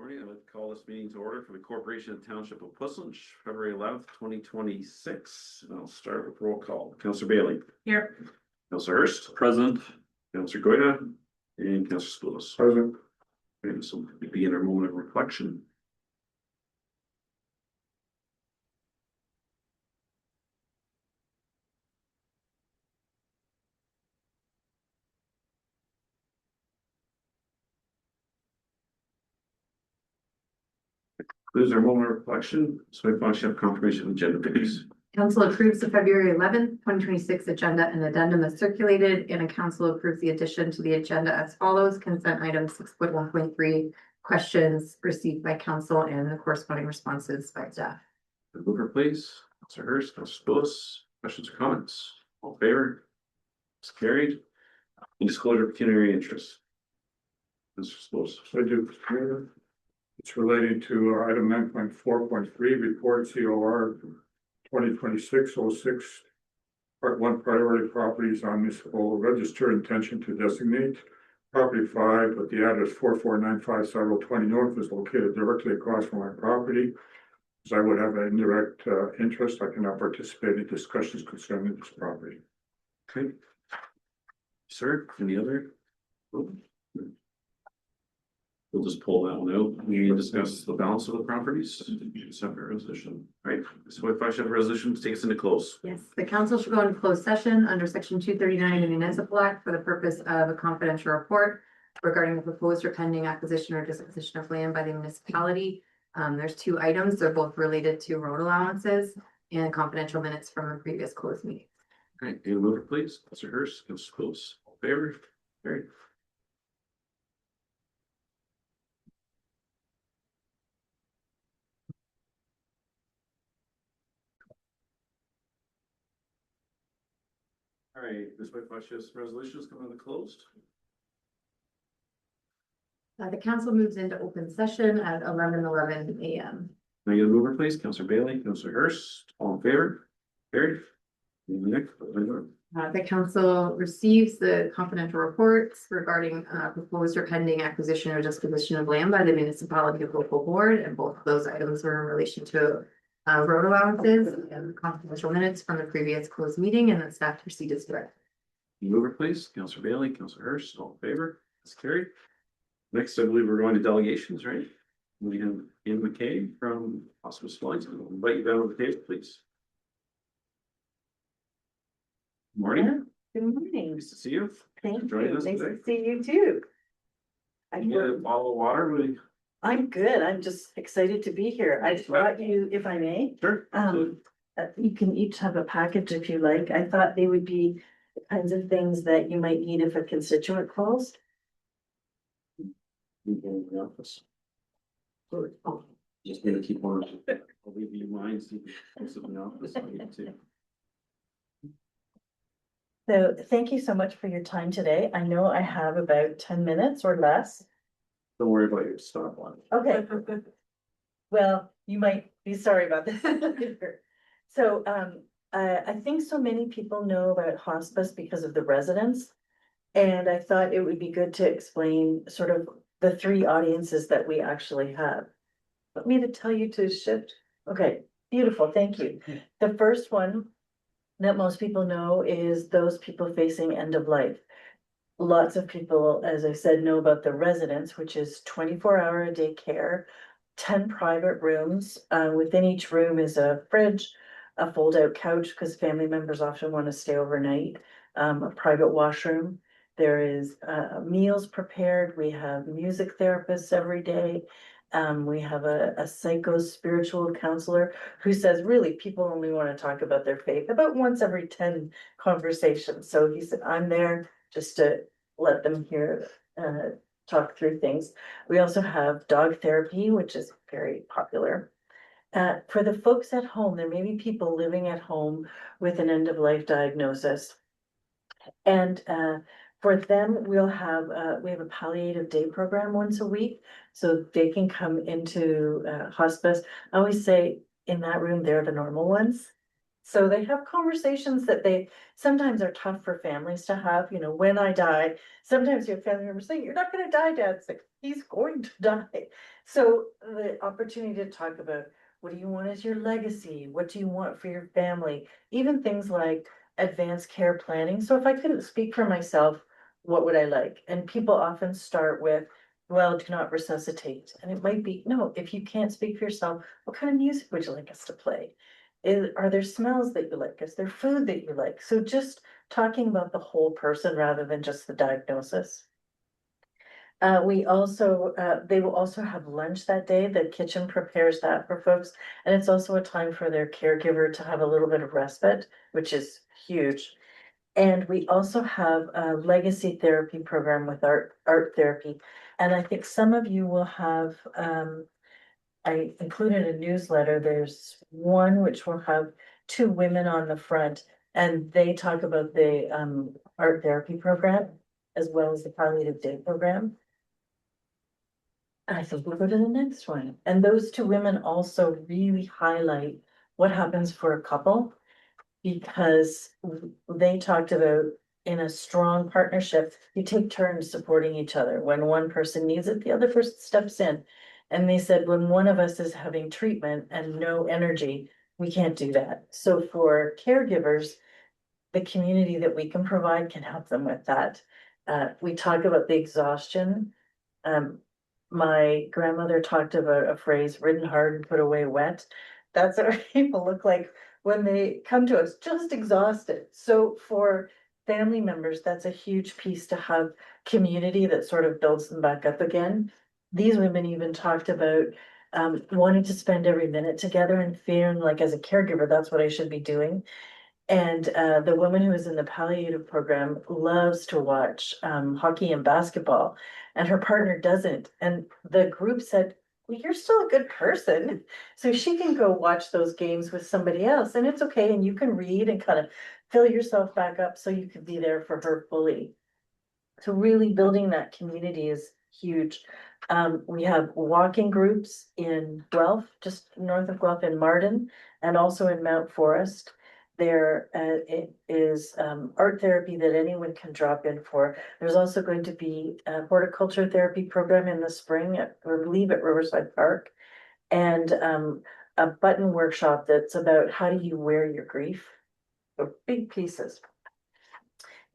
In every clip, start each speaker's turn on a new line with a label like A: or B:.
A: Morning, I'd like to call this meeting to order for the Corporation of Township of Puslinch, February 11th, 2026. And I'll start with roll call. Councillor Bailey.
B: Here.
A: Councillor Hurst.
C: Present.
A: Councillor Goida. And Councillor Spoulos.
C: Present.
A: Okay, so we begin our moment of reflection. Concludes our moment of reflection. So we finally have confirmation of agenda, please.
B: Council approves the February 11th, 2026 agenda and addendum is circulated, and a council approves the addition to the agenda as follows. Consent item 6.1.3, questions received by council and the corresponding responses by staff.
A: The mover, please. Councillor Hurst, Councillor Spoulos. Questions or comments? All in favor? It's carried. In disclosure of pecuniary interest. Councillor Spoulos.
C: I do. It's relating to item 9.4.3 report COR 2026-06. Part 1 priority properties on municipal register intention to designate. Property 5 with the address 4495 South 20 North is located directly across from my property. As I would have an indirect interest, I cannot participate in discussions concerning this property.
A: Okay. Sir, any other? We'll just pull that one out. We discuss the balance of the properties. Separate resolution. All right. So if I should have a resolution to take us into close.
B: Yes, the council should go into closed session under section 239 of the municipal act for the purpose of a confidential report regarding the proposed or pending acquisition or disposition of land by the municipality. There's two items. They're both related to road allowances and confidential minutes from the previous closed meeting.
A: All right, any mover, please. Councillor Hurst, Councillor Spoulos. All in favor? Carried. All right, this way, Fashion's resolutions coming to the closed.
B: The council moves into open session at 11:11 a.m.
A: Can I get a mover, please? Councillor Bailey, Councillor Hurst, all in favor? Carried. Nick,
B: The council receives the confidential reports regarding proposed or pending acquisition or disposition of land by the municipality of local board, and both of those items were in relation to road allowances and confidential minutes from the previous closed meeting, and the staff receipt is direct.
A: mover, please. Councillor Bailey, Councillor Hurst, all in favor? That's carried. Next, I believe we're going to delegations, right? We have Ian McKay from Hospice Lines. I'll invite you down to the table, please. Morning.
D: Good morning.
A: Nice to see you.
D: Thank
A: joining
D: you.
A: us
D: Nice
A: today.
D: to see you too.
A: You get a bottle of water?
D: I'm good. I'm just excited to be here. I brought you, if I may,
A: Sure.
D: you can each have a package if you like. I thought they would be the kinds of things that you might need if a constituent calls.
A: You go in the office. Just need to keep on. I'll leave you mine. So you can post it in the office. I'll get to.
D: So thank you so much for your time today. I know I have about 10 minutes or less.
A: Don't worry about your stop line.
D: Okay. Well, you might be sorry about this. So, I think so many people know about hospice because of the residents. And I thought it would be good to explain sort of the three audiences that we actually have. Want me to tell you to shift? Okay, beautiful, thank you. The first one that most people know is those people facing end of life. Lots of people, as I said, know about the residence, which is 24-hour-a-day care, 10 private rooms. Within each room is a fridge, a fold-out couch, because family members often want to stay overnight, a private washroom. There is meals prepared. We have music therapists every day. We have a psycho-spiritual counselor who says, really, people only want to talk about their faith about once every 10 conversations. So he said, I'm there just to let them hear, talk through things. We also have dog therapy, which is very popular. For the folks at home, there may be people living at home with an end-of-life diagnosis. And for them, we have a palliative day program once a week, so they can come into hospice. I always say in that room, they're the normal ones. So they have conversations that they sometimes are tough for families to have, you know, when I die, sometimes you have family members saying, you're not gonna die, Dad. It's like, he's going to die. So the opportunity to talk about, what do you want as your legacy? What do you want for your family? Even things like advanced care planning. So if I couldn't speak for myself, what would I like? And people often start with, well, do not resuscitate. And it might be, no, if you can't speak for yourself, what kind of music would you like us to play? Are there smells that you like? Is there food that you like? So just talking about the whole person rather than just the diagnosis. We also, they will also have lunch that day. The kitchen prepares that for folks. And it's also a time for their caregiver to have a little bit of respite, which is huge. And we also have a legacy therapy program with art therapy. And I think some of you will have, I included a newsletter. There's one which will have two women on the front, and they talk about the art therapy program as well as the palliative day program. I think we'll go to the next one. And those two women also really highlight what happens for a couple. Because they talked about, in a strong partnership, you take turns supporting each other. When one person needs it, the other person steps in. And they said, when one of us is having treatment and no energy, we can't do that. So for caregivers, the community that we can provide can help them with that. We talk about the exhaustion. My grandmother talked about a phrase, ridden hard and put away wet. That's what people look like when they come to us, just exhausted. So for family members, that's a huge piece, to have community that sort of builds them back up again. These women even talked about wanting to spend every minute together and feeling like, as a caregiver, that's what I should be doing. And the woman who is in the palliative program loves to watch hockey and basketball, and her partner doesn't. And the group said, well, you're still a good person. So she can go watch those games with somebody else, and it's okay. And you can read and kind of fill yourself back up so you can be there for her fully. So really building that community is huge. We have walking groups in Guelph, just north of Guelph, in Marden, and also in Mount Forest. There it is art therapy that anyone can drop in for. There's also going to be a horticulture therapy program in the spring, I believe at Riverside Park, and a button workshop that's about how do you wear your grief. So big pieces.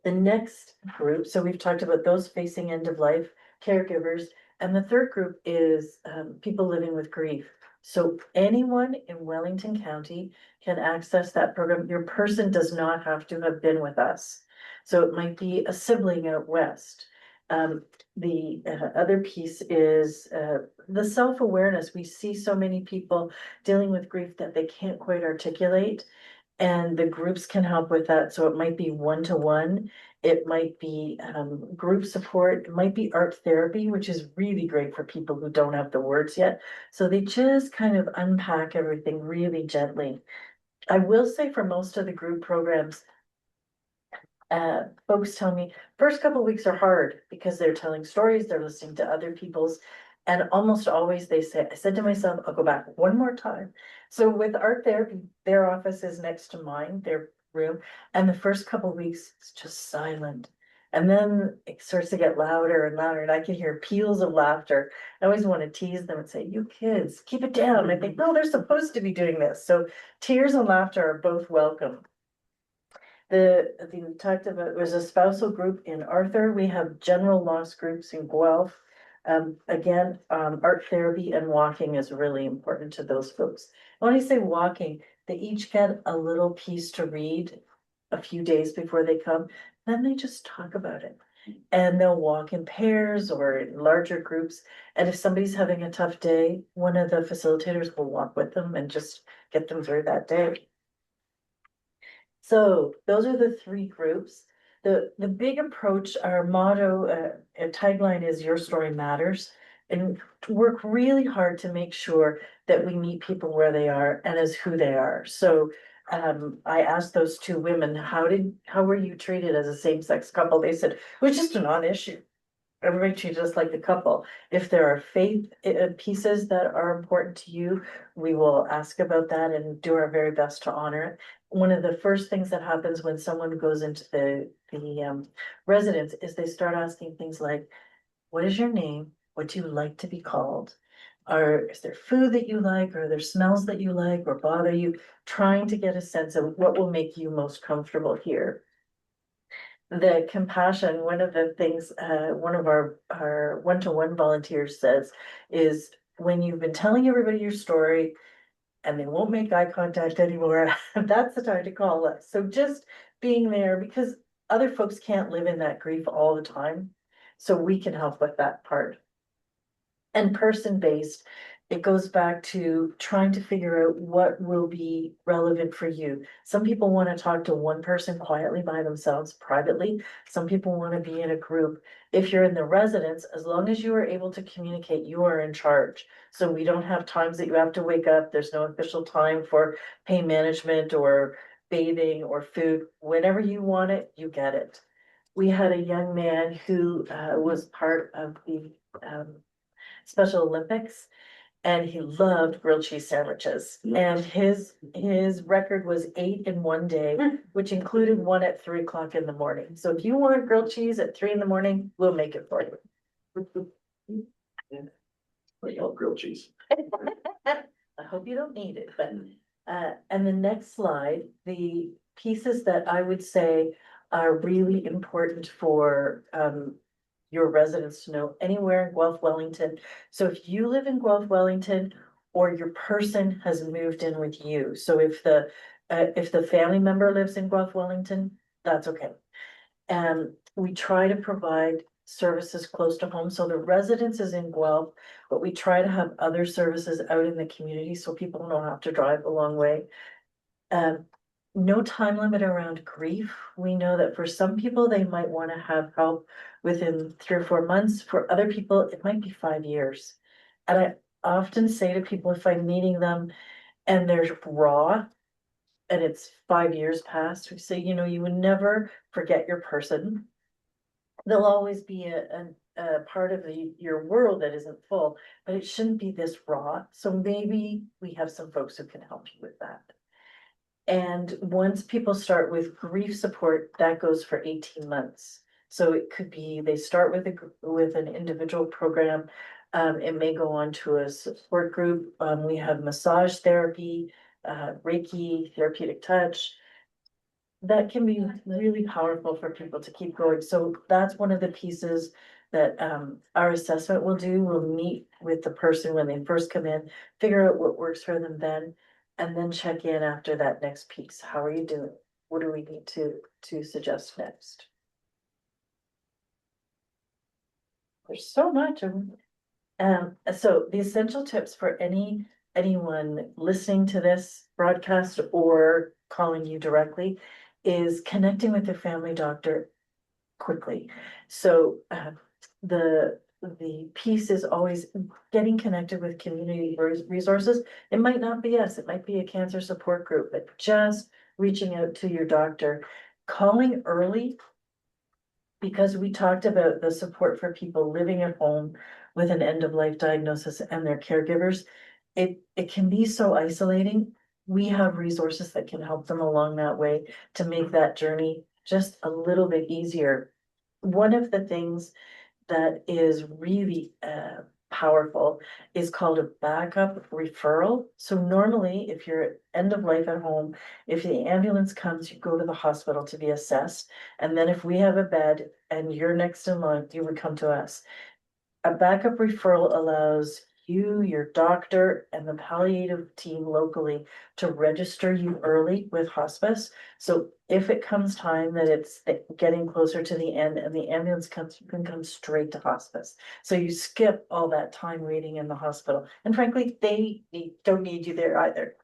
D: The next group, so we've talked about those facing end of life, caregivers, and the third group is people living with grief. So anyone in Wellington County can access that program. Your person does not have to have been with us. So it might be a sibling out west. The other piece is the self-awareness. We see so many people dealing with grief that they can't quite articulate. And the groups can help with that. So it might be one-to-one, it might be group support, it might be art therapy, which is really great for people who don't have the words yet. So they just kind of unpack everything really gently. I will say, for most of the group programs, folks tell me first couple of weeks are hard because they're telling stories, they're listening to other people's. And almost always they say, I said to myself, I'll go back one more time. So with art therapy, their office is next to mine, their room. And the first couple of weeks, it's just silent. And then it starts to get louder and louder, and I can hear peals of laughter. I always want to tease them and say, you kids, keep it down. I think, no, they're supposed to be doing this. So tears and laughter are both welcome. We talked about, there's a spousal group in Arthur. We have general loss groups in Guelph. Again, art therapy and walking is really important to those folks. When I say walking, they each get a little piece to read a few days before they come, then they just talk about it. And they'll walk in pairs or in larger groups. And if somebody's having a tough day, one of the facilitators will walk with them and just get them through that day. So those are the three groups. The big approach, our motto, tagline is Your Story Matters, and work really hard to make sure that we meet people where they are and as who they are. So I asked those two women, how were you treated as a same-sex couple? They said, it was just a non-issue. Everybody treated us like the couple. If there are faith pieces that are important to you, we will ask about that and do our very best to honor it. one of the first things that happens when someone goes into the residence is they start asking things like, what is your name? What do you like to be called? Is there food that you like? Are there smells that you like or bother you? Trying to get a sense of what will make you most comfortable here. The compassion, one of the things, one of our one-to-one volunteers says is when you've been telling everybody your story and they won't make eye contact anymore, that's the time to call us. So just being there because other folks can't live in that grief all the time. So we can help with that part. And person-based, it goes back to trying to figure out what will be relevant for you. Some people want to talk to one person quietly by themselves privately. Some people want to be in a group. If you're in the residence, as long as you are able to communicate, you are in charge. So we don't have times that you have to wake up. There's no official time for pain management or bathing or food. Whenever you want it, you get it. We had a young man who was part of the Special Olympics, and he loved grilled cheese sandwiches. And his record was 8 in one day, which included one at 3 o'clock in the morning. So if you want grilled cheese at 3 in the morning, we'll make it for you.
A: Like all grilled cheese.
D: I hope you don't need it, but and the next slide, the pieces that I would say are really important for your residents to know anywhere in Guelph Wellington. So if you live in Guelph Wellington or your person has moved in with you, so if the family member lives in Guelph Wellington, that's okay. And we try to provide services close to home. So the residence is in Guelph, but we try to have other services out in the community so people don't have to drive a long way. No time limit around grief. We know that for some people, they might want to have help within 3 or 4 months. For other people, it might be 5 years. And I often say to people, if I'm meeting them and they're raw and it's 5 years past, we say, you know, you would never forget your person. There'll always be a part of your world that isn't full, but it shouldn't be this raw. So maybe we have some folks who can help you with that. And once people start with grief support, that goes for 18 months. So it could be, they start with an individual program. It may go on to a support group. We have massage therapy, Reiki, therapeutic touch. That can be really powerful for people to keep going. So that's one of the pieces that our assessment will do. We'll meet with the person when they first come in, figure out what works for them then. And then check in after that next piece. How are you doing? What do we need to suggest next? There's so much. So the essential tips for anyone listening to this broadcast or calling you directly is connecting with their family doctor quickly. So the piece is always getting connected with community resources. It might not be us, it might be a cancer support group, but just reaching out to your doctor, calling early. Because we talked about the support for people living at home with an end of life diagnosis and their caregivers. It can be so isolating. We have resources that can help them along that way to make that journey just a little bit easier. One of the things that is really powerful is called a backup referral. So normally, if you're at end of life at home, if the ambulance comes, you go to the hospital to be assessed. And then if we have a bed and you're next in line, you would come to us. A backup referral allows you, your doctor, and the palliative team locally to register you early with hospice. So if it comes time that it's getting closer to the end and the ambulance comes, you can come straight to hospice. So you skip all that time waiting in the hospital. And frankly, they don't need you there either.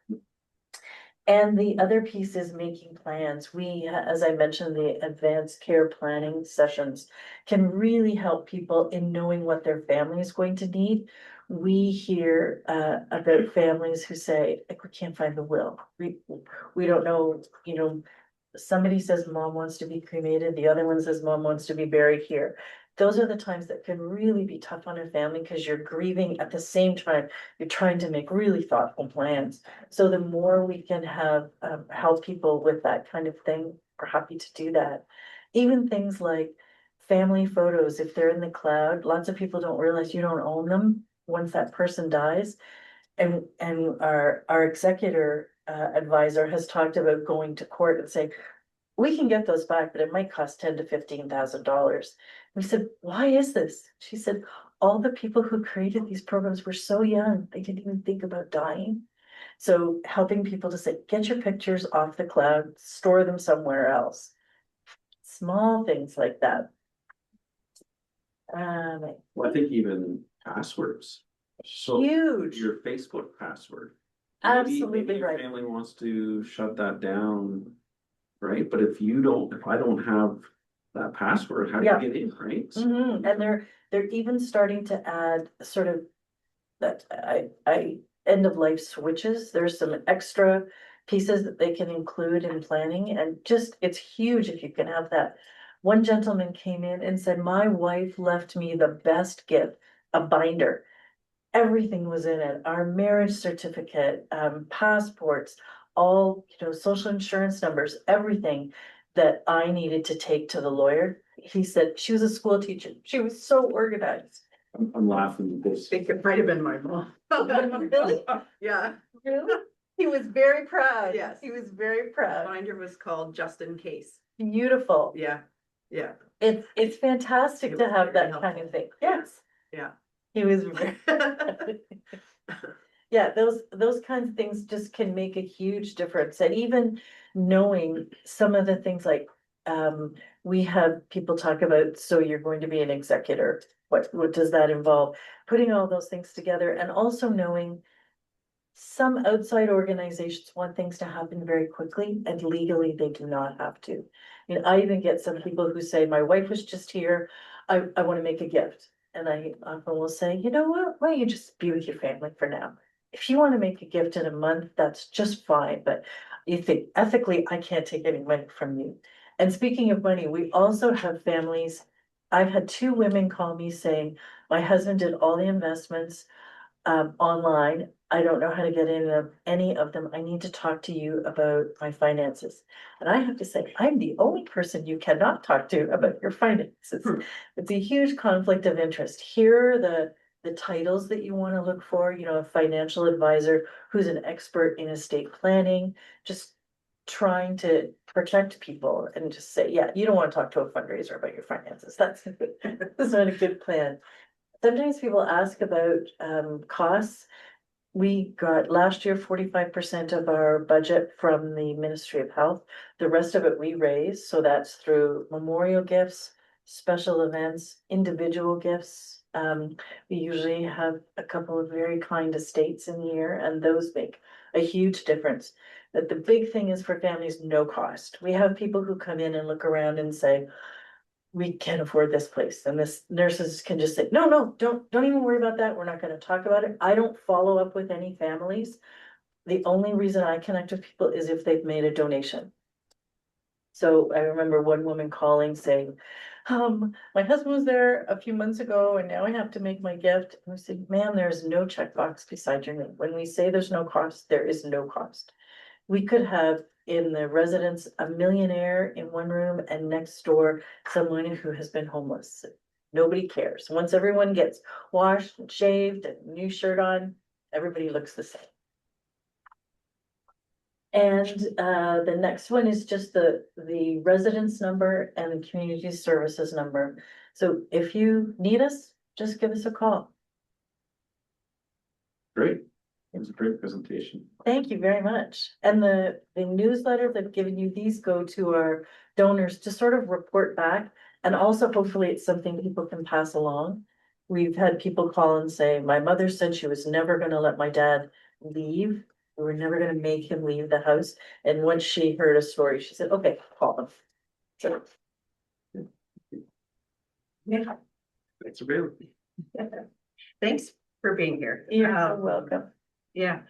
D: And the other piece is making plans. We, as I mentioned, the advanced care planning sessions can really help people in knowing what their family is going to need. We hear about families who say, like, we can't find the will. We don't know, you know, somebody says mom wants to be cremated, the other one says mom wants to be buried here. those are the times that can really be tough on a family because you're grieving at the same time. You're trying to make really thoughtful plans. So the more we can have help people with that kind of thing, we're happy to do that. Even things like family photos, if they're in the cloud, lots of people don't realize you don't own them once that person dies. And our executor advisor has talked about going to court and saying, we can get those back, but it might cost $10,000 to $15,000. We said, why is this? She said, all the people who created these programs were so young, they didn't even think about dying. So helping people to say, get your pictures off the cloud, store them somewhere else. Small things like that.
A: Well, I think even passwords. So
D: Huge.
A: your Facebook password.
D: Absolutely
A: Maybe your
D: right.
A: family wants to shut that down, right? But if I don't have that password, how do
D: Yeah.
A: you get in, right?
D: Mhm. And they're even starting to add sort of that I end of life switches. There's some extra pieces that they can include in planning and just, it's huge if you can have that. One gentleman came in and said, my wife left me the best gift, a binder. Everything was in it, our marriage certificate, passports, all, social insurance numbers, everything that I needed to take to the lawyer. He said she was a school teacher. She was so organized.
A: I'm laughing because
E: Think it might have been my mom.
D: Really?
E: Yeah,
D: Really? He was very proud.
E: Yes.
D: He was very
E: the
D: proud.
E: binder was called Just in Case.
D: Beautiful.
E: Yeah, yeah.
D: It's fantastic
E: It
D: to
E: was
D: have
E: very
D: that kind
E: helpful.
D: of thing. Yes.
E: Yeah.
D: He was very. Yeah, those kinds of things just can make a huge difference. And even knowing some of the things like, we have people talk about, so you're going to be an executor. What does that involve? Putting all those things together and also knowing some outside organizations want things to happen very quickly and legally they do not have to. I even get some people who say, my wife was just here, I want to make a gift. And I often will say, you know what, why don't you just be with your family for now? If you want to make a gift in a month, that's just fine, but you think ethically, I can't take any money from you. And speaking of money, we also have families. I've had 2 women call me saying, my husband did all the investments online. I don't know how to get in any of them. I need to talk to you about my finances. And I have to say, I'm the only person you cannot talk to about your finances. It's a huge conflict of interest. Here are the titles that you want to look for, a financial advisor who's an expert in estate planning, just trying to protect people and just say, yeah, you don't want to talk to a fundraiser about your finances. That's not a good plan. Sometimes people ask about costs. We got last year 45% of our budget from the Ministry of Health. The rest of it we raised, so that's through memorial gifts, special events, individual gifts. We usually have a couple of very kind estates in the year, and those make a huge difference. But the big thing is for families, no cost. We have people who come in and look around and say, we can't afford this place. And this nurses can just say, no, don't even worry about that. We're not gonna talk about it. I don't follow up with any families. The only reason I connect with people is if they've made a donation. So I remember one woman calling saying, my husband was there a few months ago and now I have to make my gift. And I said, ma'am, there's no checkbox beside your name. When we say there's no cost, there is no cost. We could have in the residence a millionaire in one room and next door someone who has been homeless. Nobody cares. Once everyone gets washed and shaved and new shirt on, everybody looks the same. And the next one is just the residence number and the community services number. So if you need us, just give us a call.
A: great. It was a great presentation.
D: Thank you very much. And the newsletter that given you, these go to our donors to sort of report back. And also hopefully it's something people can pass along. We've had people call and say, my mother said she was never gonna let my dad leave. We were never gonna make him leave the house. And once she heard a story, she said, okay, call them. So. Yeah,
A: Thanks for being.
E: Thanks for being here.
D: you're welcome.
E: Yeah.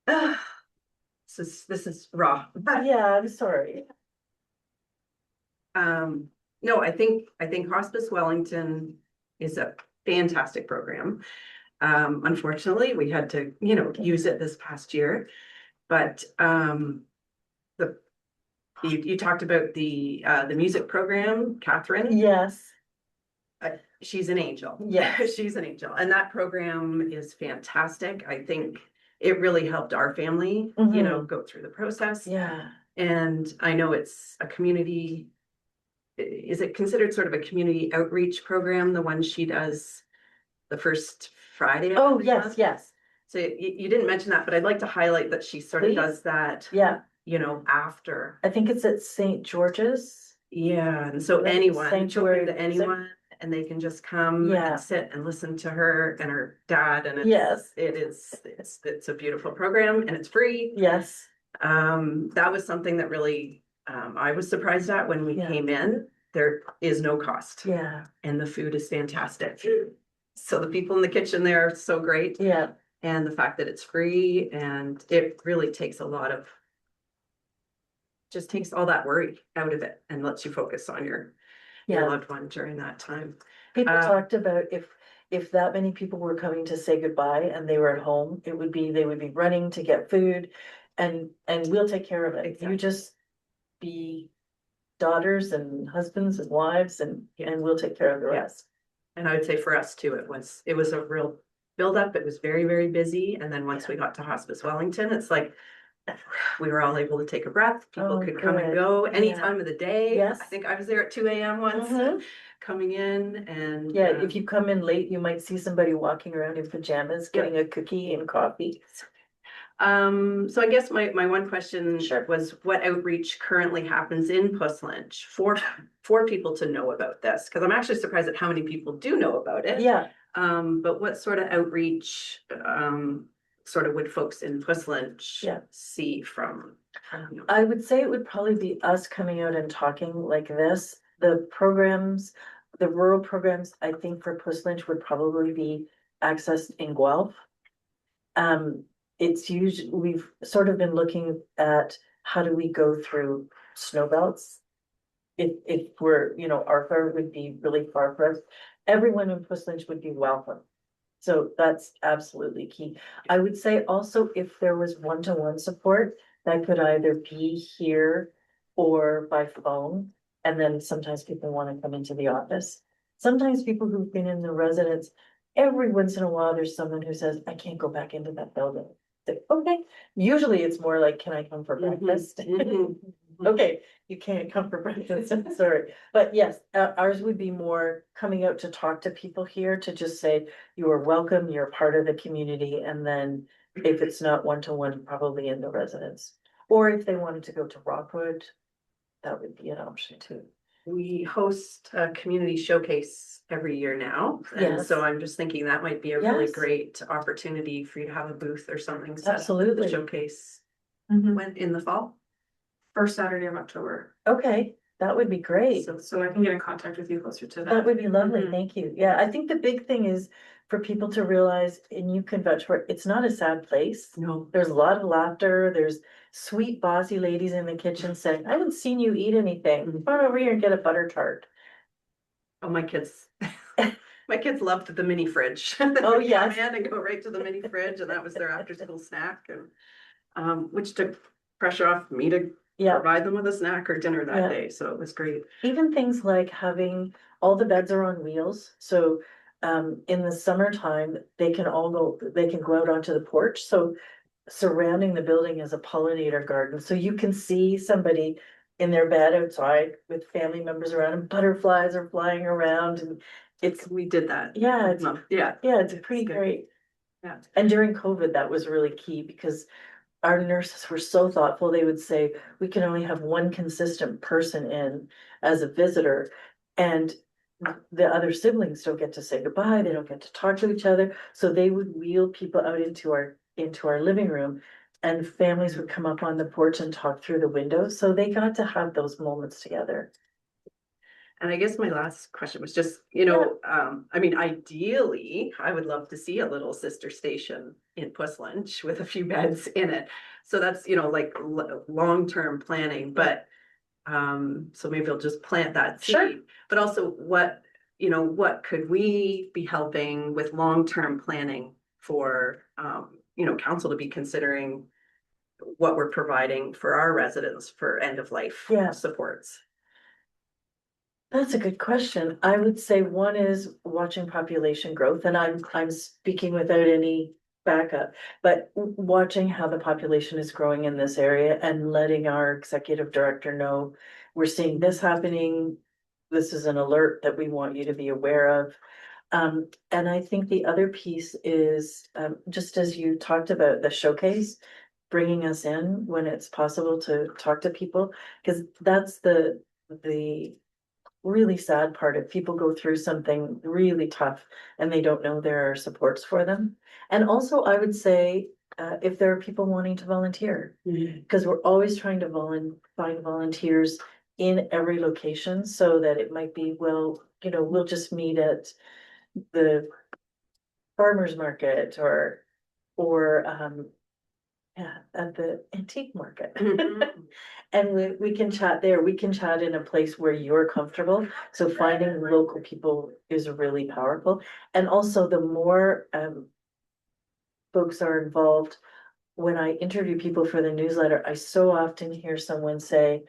E: This is raw.
D: Yeah, I'm sorry.
E: No, I think Hospice Wellington is a fantastic program. Unfortunately, we had to, use it this past year, but, the, you talked about the music program, Catherine.
D: Yes,
E: She's an angel.
D: Yeah.
E: She's an angel. And that program is fantastic. I think it really helped our family, go through the process.
D: yeah,
E: And I know it's a community. Is it considered sort of a community outreach program, the one she does the first Friday? of
D: oh,
E: every
D: yes,
E: month?
D: yes,
E: So you didn't mention that, but I'd like to highlight that she sort of
D: Please.
E: does that,
D: yeah,
E: after.
D: I think it's at St. George's.
E: Yeah, and so
D: Like
E: anyone,
D: sanctuary
E: open to
D: music.
E: anyone, and they can just come
D: Yeah.
E: and sit and listen to her and her dad, and
D: Yes.
E: it's a beautiful program and it's free.
D: Yes,
E: That was something that really, I was surprised at when we
D: Yeah.
E: came in. There is no cost.
D: yeah,
E: And the food is fantastic. So the people in the kitchen there are so great,
D: yeah,
E: and the fact that it's free, and it really takes a lot of. Just takes all that worry out of it and lets you focus on your
D: yeah.
E: loved one during that time.
D: People
E: Uh,
D: talked about if that many people were coming to say goodbye and they were at home, they would be running to get food. And we'll take care of it.
E: Exactly.
D: You just be daughters and husbands and wives and we'll take care of the
E: Yeah.
D: rest.
E: And I would say for us too, it was a real buildup. It was very, very busy. And then once we got to Hospice Wellington, it's like we were all able to take a breath. People
D: Oh,
E: could come and
D: good.
E: go any
D: Yeah.
E: time of the day.
D: Yes.
E: I think I was there at 2 a.m. once,
D: Mhm.
E: coming in and.
D: Yeah, if you come in late, you might see somebody walking around in pajamas, getting a cookie and coffee.
E: So I guess my one question
D: Sure.
E: was what outreach currently happens in Puss Lynch for people to know about this? Because I'm actually surprised at how many people do know about it.
D: Yeah,
E: But what sort of outreach, sort of would folks in Puss Lynch
D: Yeah.
E: see from?
D: I would say it would probably be us coming out and talking like this. The programs, the rural programs, I think for Puss Lynch would probably be accessed in Guelph. It's usually, we've sort of been looking at how do we go through snow belts? If we're, Arthur would be really far for us. Everyone in Puss Lynch would be welcome. So that's absolutely key. I would say also if there was one-to-one support, that could either be here or by phone. And then sometimes people want to come into the office. Sometimes people who've been in the residence, every once in a while, there's someone who says, I can't go back into that building. Like, okay, usually it's more like, can I come for
E: Mhm,
D: breakfast?
E: mhm.
D: Okay, you can't come for breakfast, I'm sorry. But yes, ours would be more coming out to talk to people here to just say, you are welcome, you're part of the community, and then if it's not one-to-one, probably in the residence. Or if they wanted to go to Rockwood, that would be an option too.
E: We host a community showcase every year now. And
D: Yes.
E: so I'm just thinking that might be a really
D: Yes.
E: great opportunity for you to have a booth or something. set up at
D: Absolutely.
E: The showcase
B: Mhm.
E: when in the fall.
F: First Saturday of October,
D: Okay, that would be great.
F: so I can get in contact with you closer to
D: That
F: that.
D: would be lovely,
E: Mhm.
D: thank you. Yeah, I think the big thing is for people to realize, and you can vouch for it, it's not a sad place.
E: No.
D: There's a lot of laughter, there's sweet bossy ladies in the kitchen saying, I haven't seen you eat anything,
E: Mhm.
D: run over here and get a butter tart.
E: Oh, my kids. My kids loved the mini fridge.
D: Oh,
E: They'd
D: yes.
E: come in and go right to the mini fridge, and that was their after school snack, and which took pressure off me to
D: Yeah,
E: provide them with a snack or dinner
D: Yeah.
E: that day, so it was great.
D: even things like having, all the beds are on wheels, so in the summertime, they can go out onto the porch, so surrounding the building is a pollinator garden, so you can see somebody in their bed outside with family members around and butterflies are flying around and
E: We did that.
D: yeah, it's
E: Yeah.
D: it's pretty
E: good.
D: great.
E: Yeah.
D: And during COVID, that was really key because our nurses were so thoughtful. They would say, we can only have one consistent person in as a visitor. And the other siblings don't get to say goodbye. They don't get to talk to each other. So they would wheel people out into our living room and families would come up on the porch and talk through the windows. So they got to have those moments together.
E: And I guess my last question was just, I mean, ideally, I would love to see a little sister station in Puss Lynch with a few beds in it. So that's, like long-term planning, but So maybe I'll just plant that
D: Sure.
E: seed, but also what, what could we be helping with long-term planning for, council to be considering what we're providing for our residents for end of life
D: Yeah.
E: supports.
D: That's a good question. I would say one is watching population growth, and I'm speaking without any backup. But watching how the population is growing in this area and letting our executive director know, we're seeing this happening. This is an alert that we want you to be aware of. And I think the other piece is, just as you talked about the showcase, bringing us in when it's possible to talk to people, because that's the really sad part. If people go through something really tough and they don't know there are supports for them. And also, I would say, if there are people wanting to volunteer, because we're always trying to find volunteers in every location, so that it might be, well, we'll just meet at the farmer's market or yeah, at the antique market. And we can chat there, we can chat in a place where you're comfortable, so finding local people is really powerful. And also, the more folks are involved, when I interview people for the newsletter, I so often hear someone say,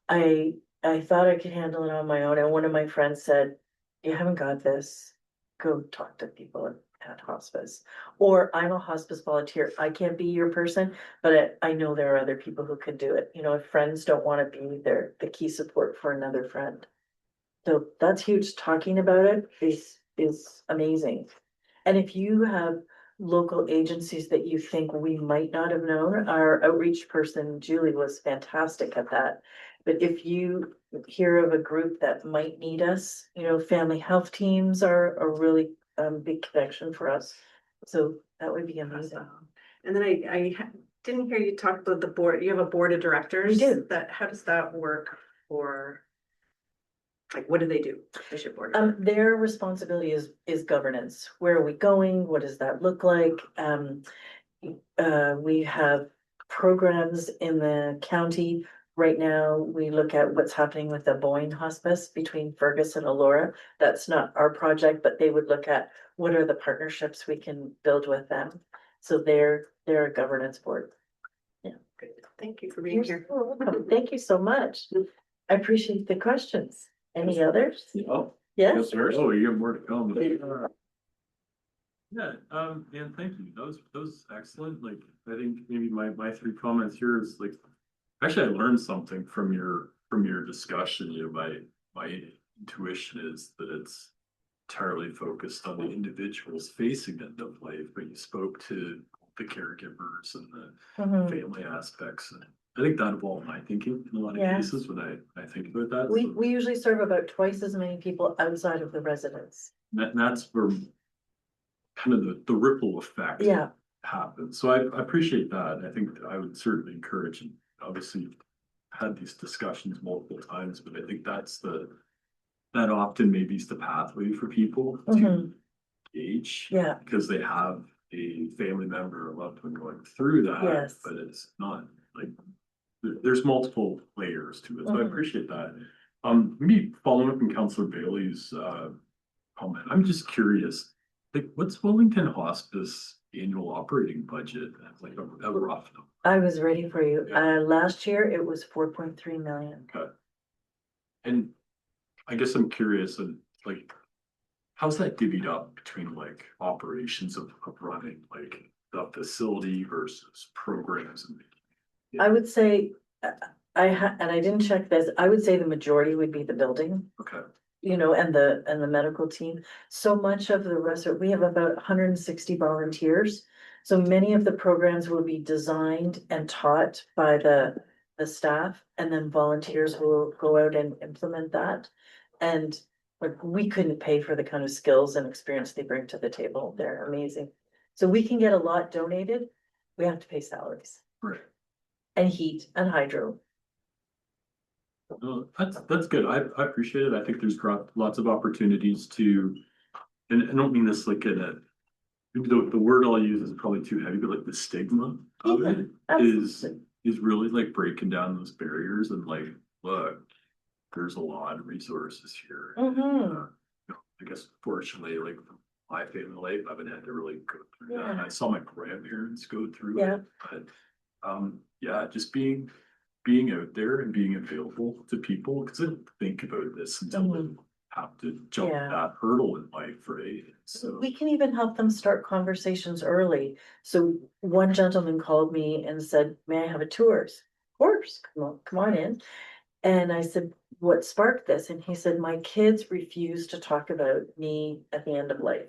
D: I thought I could handle it on my own, and one of my friends said, you haven't got this, go talk to people at hospice. Or I'm a hospice volunteer, I can't be your person, but I know there are other people who can do it. If friends don't want to be there, the key support for another friend. So that's huge. Talking about it is amazing. And if you have local agencies that you think we might not have known, our outreach person, Julie, was fantastic at that. But if you hear of a group that might need us, family health teams are a really big connection for us. So that would be amazing.
E: And then I didn't hear you talk about the board. You have a board of directors?
D: We do.
E: How does that work for? Like, what do they do? Bishop board.
D: Their responsibility is governance. Where are we going? What does that look like? We have programs in the county. Right now, we look at what's happening with the Boyne Hospice between Fergus and Elora. That's not our project, but they would look at what are the partnerships we can build with them. So they're a governance board. Yeah.
E: Good. Thank you for being
D: You're
E: here.
D: so welcome. Thank you so much. I appreciate the questions. Any others?
A: Oh,
D: Yes?
A: Counselor Hurst?
G: Oh, you have more to come. Yeah, and thank you. That was excellent. Like, I think maybe my three comments here is like, actually, I learned something from your discussion. My intuition is that it's entirely focused on the individuals facing end of life, but you spoke to the caregivers and the
D: Mhm.
G: family aspects. And I think that evolved my thinking in a lot of
D: Yeah.
G: cases when I think about that.
D: We,
G: So-
D: we usually serve about twice as many people outside of the residence.
G: that's where kind of the ripple effect
D: Yeah,
G: happens. So I appreciate that. I think I would certainly encourage, and obviously had these discussions multiple times, but I think that often maybe is the pathway for people to
D: Mhm.
G: engage.
D: Yeah.
G: Because they have a family member or loved one going through that,
D: Yes.
G: but it's not like there's multiple layers to it. So I
D: Mhm.
G: appreciate that. Me following up on Councillor Bailey's comment, I'm just curious, like, what's Wellington Hospice annual operating budget? Like a rough number.
D: I was ready for you.
G: Yeah.
D: Last year it was 4.3 million.
G: Okay. And I guess I'm curious, and like, how's that divvied up between like operations of running like the facility versus programs and?
D: I would say, and I didn't check this, I would say the majority would be the building,
G: Okay,
D: and the medical team. So much of the rest we have about 160 volunteers. So many of the programs will be designed and taught by the staff, and then volunteers will go out and implement that. And like, we couldn't pay for the kind of skills and experience they bring to the table. They're amazing. So we can get a lot donated. We have to pay salaries
G: right.
D: and heat and hydro.
G: No, that's good. I appreciate it. I think there's lots of opportunities to, and I don't mean this like in a, maybe the word I'll use is probably too heavy, but like the stigma of
D: Yeah,
G: it
D: absolutely.
G: is really like breaking down those barriers and like look, there's a lot of resources here.
D: Mhm.
G: I guess fortunately, like my family life, I haven't had to really go through that.
D: Yeah.
G: I saw my grandparents go through
D: Yeah.
G: it, but yeah, just being out there and being available to people, because I didn't think about this until they have to jump
D: Yeah.
G: that hurdle in life, right? So
D: We can even help them start conversations early. So one gentleman called me and said, may I have a tours? Of course, come on in. And I said, what sparked this? And he said, my kids refuse to talk about me at the end of life.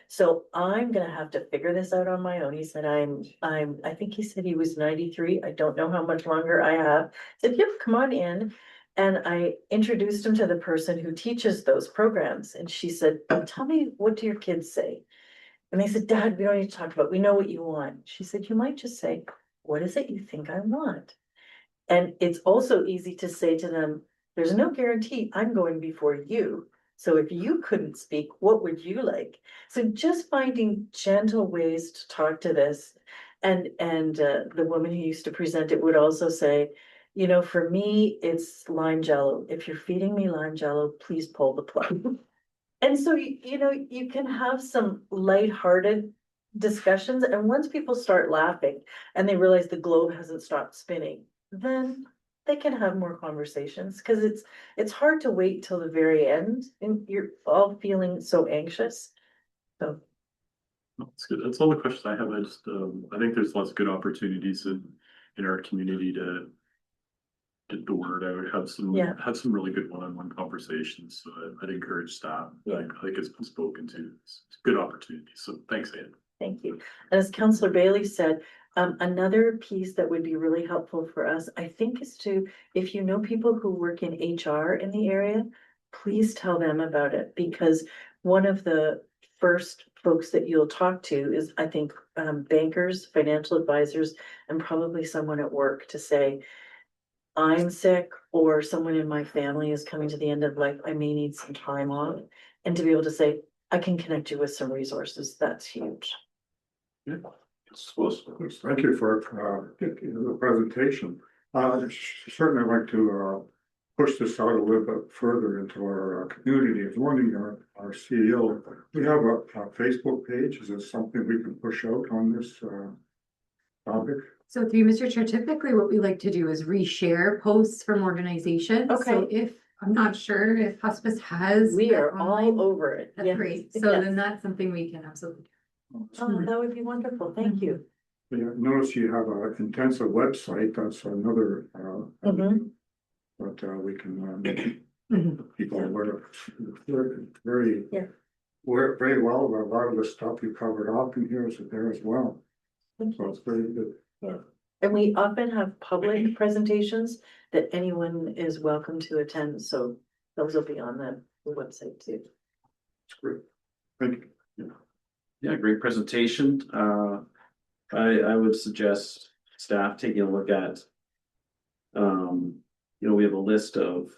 D: So I'm gonna have to figure this out on my own. He said, I think he said he was 93. I don't know how much longer I have. I said, yep, come on in. And I introduced him to the person who teaches those programs. And she said, tell me, what do your kids say? And they said, Dad, we don't need to talk about, it. We know what you want. She said, you might just say, what is it you think I want? And it's also easy to say to them, there's no guarantee I'm going before you. So if you couldn't speak, what would you like? So just finding gentle ways to talk to this. And the woman who used to present it would also say, you know, for me, it's lime jello. If you're feeding me lime jello, please pull the plug. And so, you know, you can have some lighthearted discussions, and once people start laughing and they realize the globe hasn't stopped spinning, then they can have more conversations, because it's hard to wait till the very end and you're all feeling so anxious. So,
G: that's good. That's all the questions I have. I just, I think there's lots of good opportunities in our community to get the word out,
D: Yeah.
G: have some really good one-on-one conversations. So I'd encourage staff.
D: Yeah.
G: I think it's been spoken to. It's a good opportunity. So thanks, Ann.
D: thank you. And as Councillor Bailey said, another piece that would be really helpful for us, I think, is to, if you know people who work in HR in the area, please tell them about it, because one of the first folks that you'll talk to is, I think, bankers, financial advisors, and probably someone at work to say, I'm sick, or someone in my family is coming to the end of life, I may need some time off. And to be able to say, I can connect you with some resources, that's huge.
A: Yeah. Suppose.
C: Thank you for the presentation. Certainly I'd like to push this out a little bit further into our community. I was wondering, our CEO, we have a Facebook page. Is this something we can push out on this topic?
B: So through Mr. Chair, typically what we like to do is reshare posts from organizations. So
D: Okay.
B: if, I'm not sure if hospice has.
D: We
B: that
D: are all
B: online,
D: over it.
B: That's
D: Yes.
B: great. So
D: Yes.
B: then that's something we can absolutely do.
D: Oh, that would be wonderful. Thank you.
C: Yeah, notice you have an intensive website. That's another,
D: Mhm.
C: but we can
B: Mhm.
C: people aware of. Very,
D: Yeah.
C: we're very well, a lot of the stuff you covered up in here is there as well.
D: Thank
C: So
D: you.
C: it's very good.
D: And we often have public presentations that anyone is welcome to attend, so those will be on the website too.
C: It's great. Thank you.
A: Yeah, great presentation. I would suggest staff taking a look at. We have a list of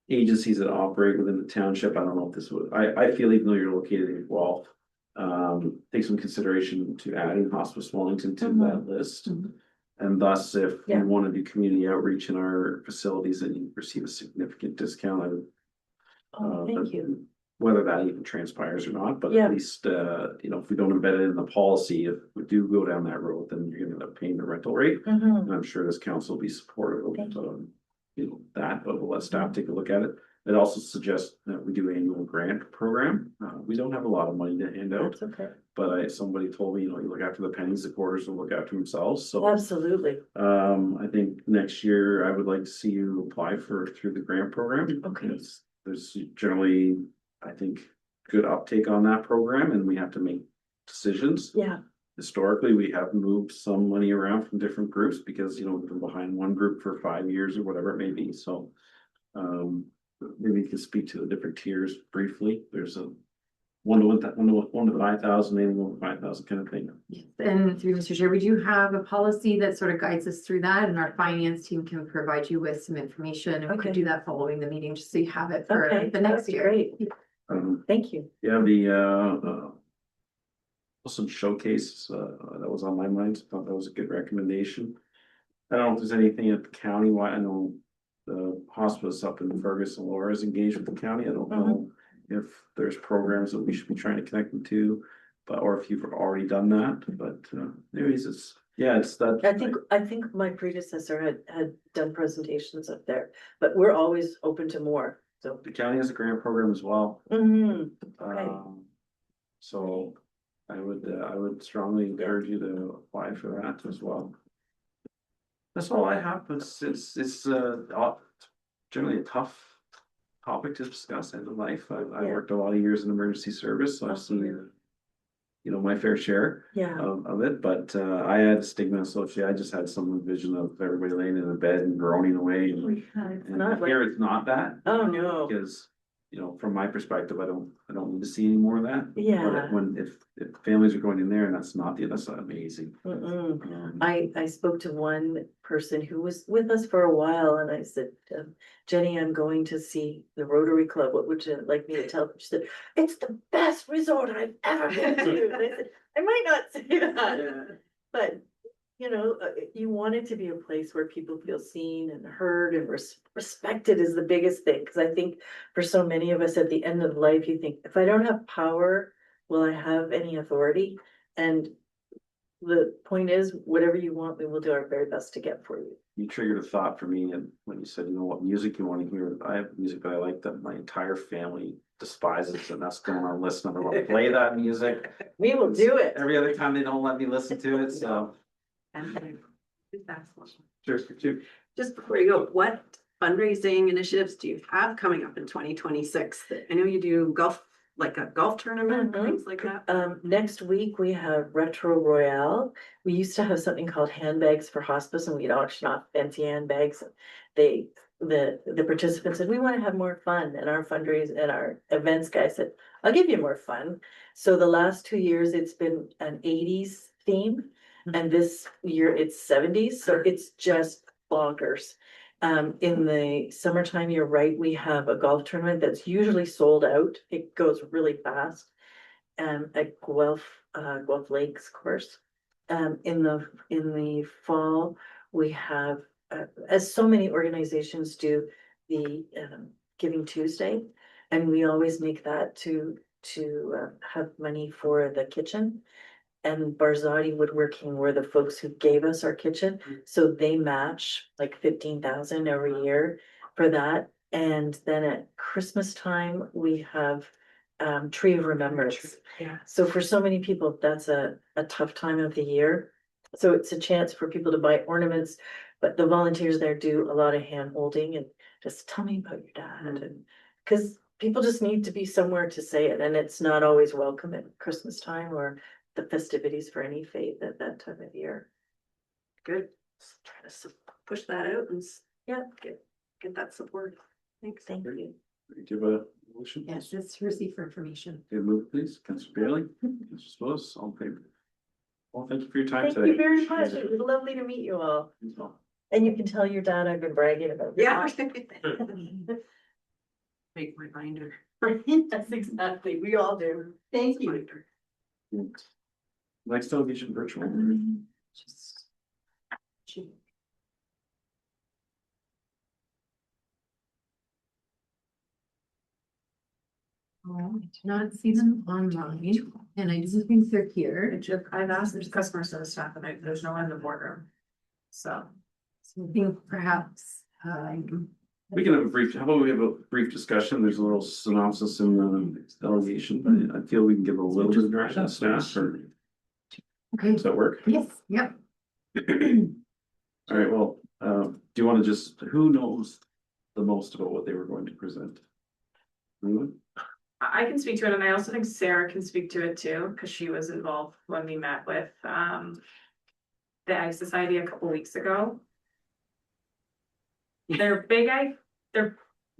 A: agencies that operate within the township. I don't know if this would, I feel even though you're located in Guelph, take some consideration to adding Hospice Wellington to that list.
B: Mhm.
A: And thus, if
D: Yeah.
A: you want to do community outreach in our facilities, then you receive a significant discount. I would
D: Oh, thank you.
A: whether that even transpires or not, but
D: Yeah.
A: at least, if we don't embed it in the policy, if we do go down that road, then you're gonna end up paying the rental rate.
D: Mhm.
A: And I'm sure this council will be supportive
D: Thank
A: of,
D: you.
A: that, but we'll let staff take a look at it. It also suggests that we do annual grant program. We don't have a lot of money to hand out,
D: That's okay.
A: but somebody told me, you look after the pennies, the quarters will look after themselves, so.
D: Absolutely.
A: I think next year I would like to see you apply through the grant program.
D: Okay.
A: Because there's generally, I think, good uptake on that program, and we have to make decisions.
D: Yeah.
A: Historically, we have moved some money around from different groups because, we've been behind one group for 5 years or whatever it may be, so. Maybe you can speak to the different tiers briefly. There's a 1 to 5,000, maybe 1 to 5,000 kind of thing.
B: And through Mr. Chair, we do have a policy that sort of guides us through that, and our finance team can provide you with some information, and we
D: Okay.
B: could do that following the meeting, just so you have it for
D: Okay,
B: the
D: that
B: next
D: would be
B: year.
D: great.
A: Um,
D: Thank you.
A: yeah, the Wilson Showcase, that was on my mind. Thought that was a good recommendation. I don't know if there's anything at the county, why, I know the hospice up in Ferguson, Laura is engaged with the county, I don't know if there's programs that we should be trying to connect them to, but, or if you've already done that, but, anyways, it's, yeah, it's that.
D: I think my predecessor had done presentations up there, but we're always open to more, so.
A: The county has a grant program as well,
D: Mhm. Okay.
A: so I would strongly encourage you to apply for that as well. That's all I have, but it's generally a tough topic to discuss in life. I
D: Yeah.
A: worked a lot of years in emergency service, so I've seen, you know, my fair share
D: Yeah,
A: of it, but I had a stigma associated. I just had some vision of everybody laying in a bed and groaning away, and
D: not like,
A: here it's not that.
D: oh, no,
A: Because, you know, from my perspective, I don't need to see any more of that.
D: Yeah.
A: But when, if families are going in there and that's amazing.
D: mm-mm. I spoke to one person who was with us for a while and I said, Jenny, I'm going to see the Rotary Club. What would you like me to tell them? She said, it's the best resort I've ever been to. And I said, I might not say that, but you know, you want it to be a place where people feel seen and heard and respected is the biggest thing. Cause I think for so many of us at the end of life, you think, if I don't have power, will I have any authority? And the point is, whatever you want, we will do our very best to get for you.
A: You triggered a thought for me, and when you said, you know, what music you want to hear, I have music that I like that my entire family despises, and that's going on a list. I'm gonna play that music.
D: We will do it.
A: Every other time they don't let me listen to it, so.
E: And
A: Cheers for two.
E: just before you go, what fundraising initiatives do you have coming up in 2026? I know you do golf, like a golf tournament,
D: Mhm.
E: things like that.
D: Next week we have Retro Royale. We used to have something called handbags for hospice and we'd auction off fancy handbags. The participants said, we want to have more fun, and our fundraise and our events guy said, I'll give you more fun. So the last 2 years, it's been an 80s theme. And this year it's 70s, so it's just bonkers. In the summertime, you're right, we have a golf tournament that's usually sold out. It goes really fast. At Guelph Lakes course. In the fall, we have, as so many organizations do, the Giving Tuesday. And we always make that to have money for the kitchen. And Barzati Woodworking were the folks who gave us our kitchen, so they match like 15,000 every year for that. And then at Christmas time, we have Tree of Remembrance.
E: Yeah.
D: So for so many people, that's a tough time of the year. So it's a chance for people to buy ornaments, but the volunteers there do a lot of hand holding and just tell me about your dad. And because people just need to be somewhere to say it, and it's not always welcome at Christmas time or the festivities for any faith at that time of year.
E: Good. Try to push that out and
D: Yeah,
E: get that support. Thanks.
D: thank you.
A: Give a motion.
B: Yes, it's received for information.
A: Okay, move please, Councilor Bailey, Councilor Swillis, all in favor. Well, thank you for your time
D: Thank
A: today.
D: you very much. It was lovely to meet you all. And you can tell your dad I've been bragging about. you.
E: Yeah. Make my binder.
D: That's exactly, we all do. Thank you.
E: Binder.
A: Next delegation virtual.
B: I do not see them online, and I do think they're here.
F: I've asked, there's customer service staff and there's no one in the boardroom. So.
B: So I think perhaps,
A: We can have a brief, how about we have a brief discussion? There's a little synopsis in the delegation, but I feel we can give a little bit of direction to staff, or
B: okay,
A: does that work?
B: yes, yep.
A: All right, well, do you want to just, who knows the most about what they were going to present? Anyone?
F: I can speak to it, and I also think Sarah can speak to it too, because she was involved when we met with the Ag Society a couple weeks ago. Their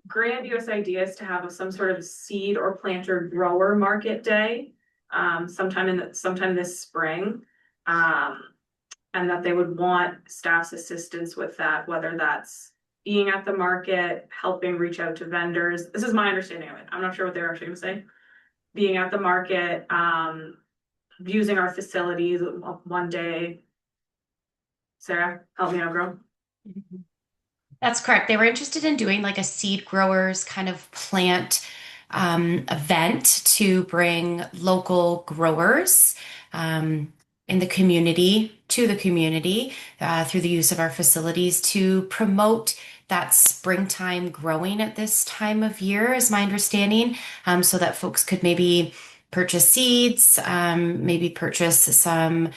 F: grandiose idea is to have some sort of seed or planter grower market day sometime this spring. And that they would want staff's assistance with that, whether that's being at the market, helping reach out to vendors. This is my understanding of it. I'm not sure what they're actually gonna say. Being at the market, using our facilities one day. Sarah, help me out, girl.
H: That's correct. They were interested in doing like a seed growers kind of plant event to bring local growers in the community to the community through the use of our facilities to promote that springtime growing at this time of year, is my understanding, so that folks could maybe purchase seeds, maybe purchase some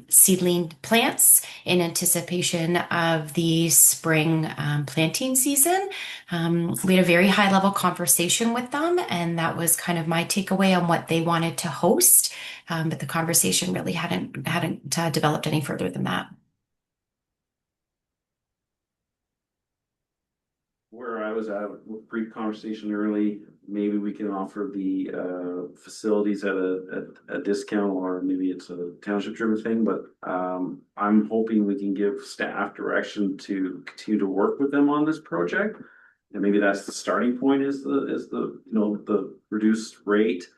H: seedling plants in anticipation of the spring planting season. We had a very high level conversation with them, and that was kind of my takeaway on what they wanted to host. But the conversation really hadn't developed any further than that.
A: Where I was at, with brief conversation early, maybe we can offer the facilities at a discount, or maybe it's a township driven thing, but I'm hoping we can give staff direction to continue to work with them on this project. And maybe that's the starting point, is the you know, the reduced rate.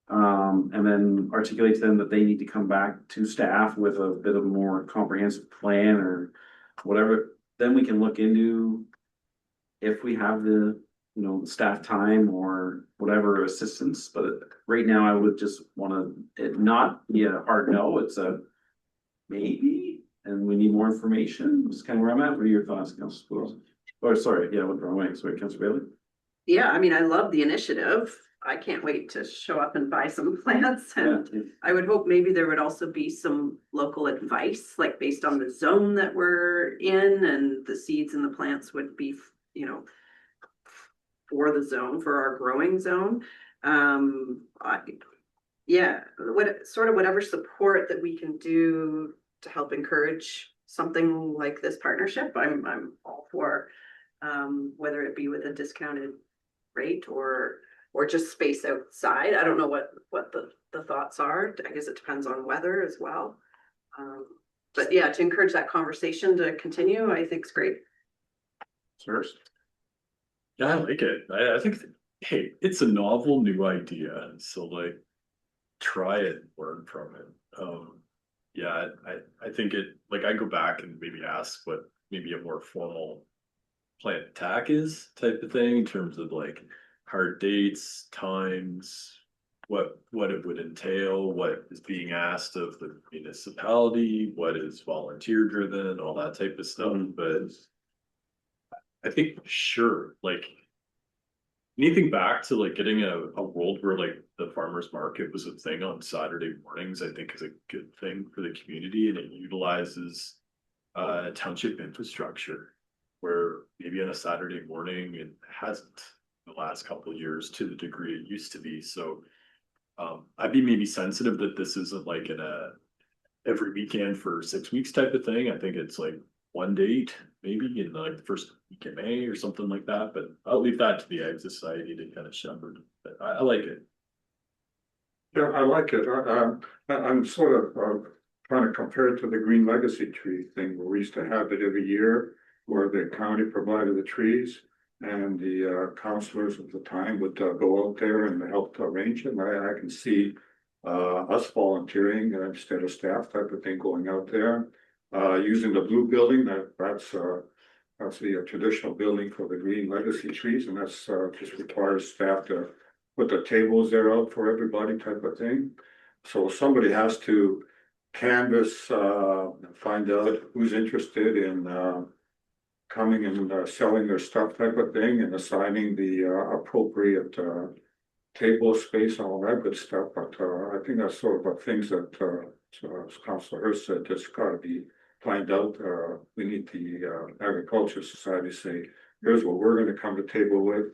A: And then articulate to them that they need to come back to staff with a bit of a more comprehensive plan or whatever. Then we can look into if we have the, you know, staff time or whatever assistance. But right now I would just want it not be a hard no, it's a maybe, and we need more information. That's kind of where I'm at. What are your thoughts, Councilor Spools? Oh, sorry, yeah, went the wrong way. Sorry, Councilor Bailey.
E: Yeah, I mean, I love the initiative. I can't wait to show up and buy some plants, and
A: Yeah.
E: I would hope maybe there would also be some local advice, like based on the zone that we're in, and the seeds and the plants would be, you know, for the zone, for our growing zone. Yeah, whatever support that we can do to help encourage something like this partnership, I'm all for. Whether it be with a discounted rate or just space outside. I don't know what the thoughts are. I guess it depends on weather as well. But yeah, to encourage that conversation to continue, I think is great.
A: First.
G: Yeah, I like it. I think, hey, it's a novel new idea, so like, try it, learn from it. Yeah, I think it, like, I go back and maybe ask what maybe a more formal plant attack is type of thing, in terms of like hard dates, times, what it would entail, what is being asked of the municipality, what is volunteer driven, all that type of stuff. But I think, sure, like, anything back to like getting a world where like the farmers market was a thing on Saturday mornings, I think is a good thing for the community, and it utilizes township infrastructure, where maybe on a Saturday morning it hasn't the last couple of years to the degree it used to be. So I'd be maybe sensitive that this isn't like in a every weekend for 6 weeks type of thing. I think it's like one date, maybe in like the first week of May or something like that. But I'll leave that to the Ag Society to kind of shepherd. But I like it.
C: Yeah, I like it. I'm sort of trying to compare it to the Green Legacy tree thing, where we used to have it every year, where the county provided the trees and the counselors at the time would go out there and help to arrange it. And I can see us volunteering instead of staff type of thing, going out there. Using the blue building, that's the traditional building for the Green Legacy trees, and that's just requires staff to put the tables there out for everybody type of thing. So somebody has to canvas, find out who's interested in coming and selling their stuff type of thing, and assigning the appropriate table space and all that good stuff. But I think that's sort of things that as Councilor Hurst said, just gotta be planned out. We need the Agriculture Society to say, here's what we're gonna come to table with.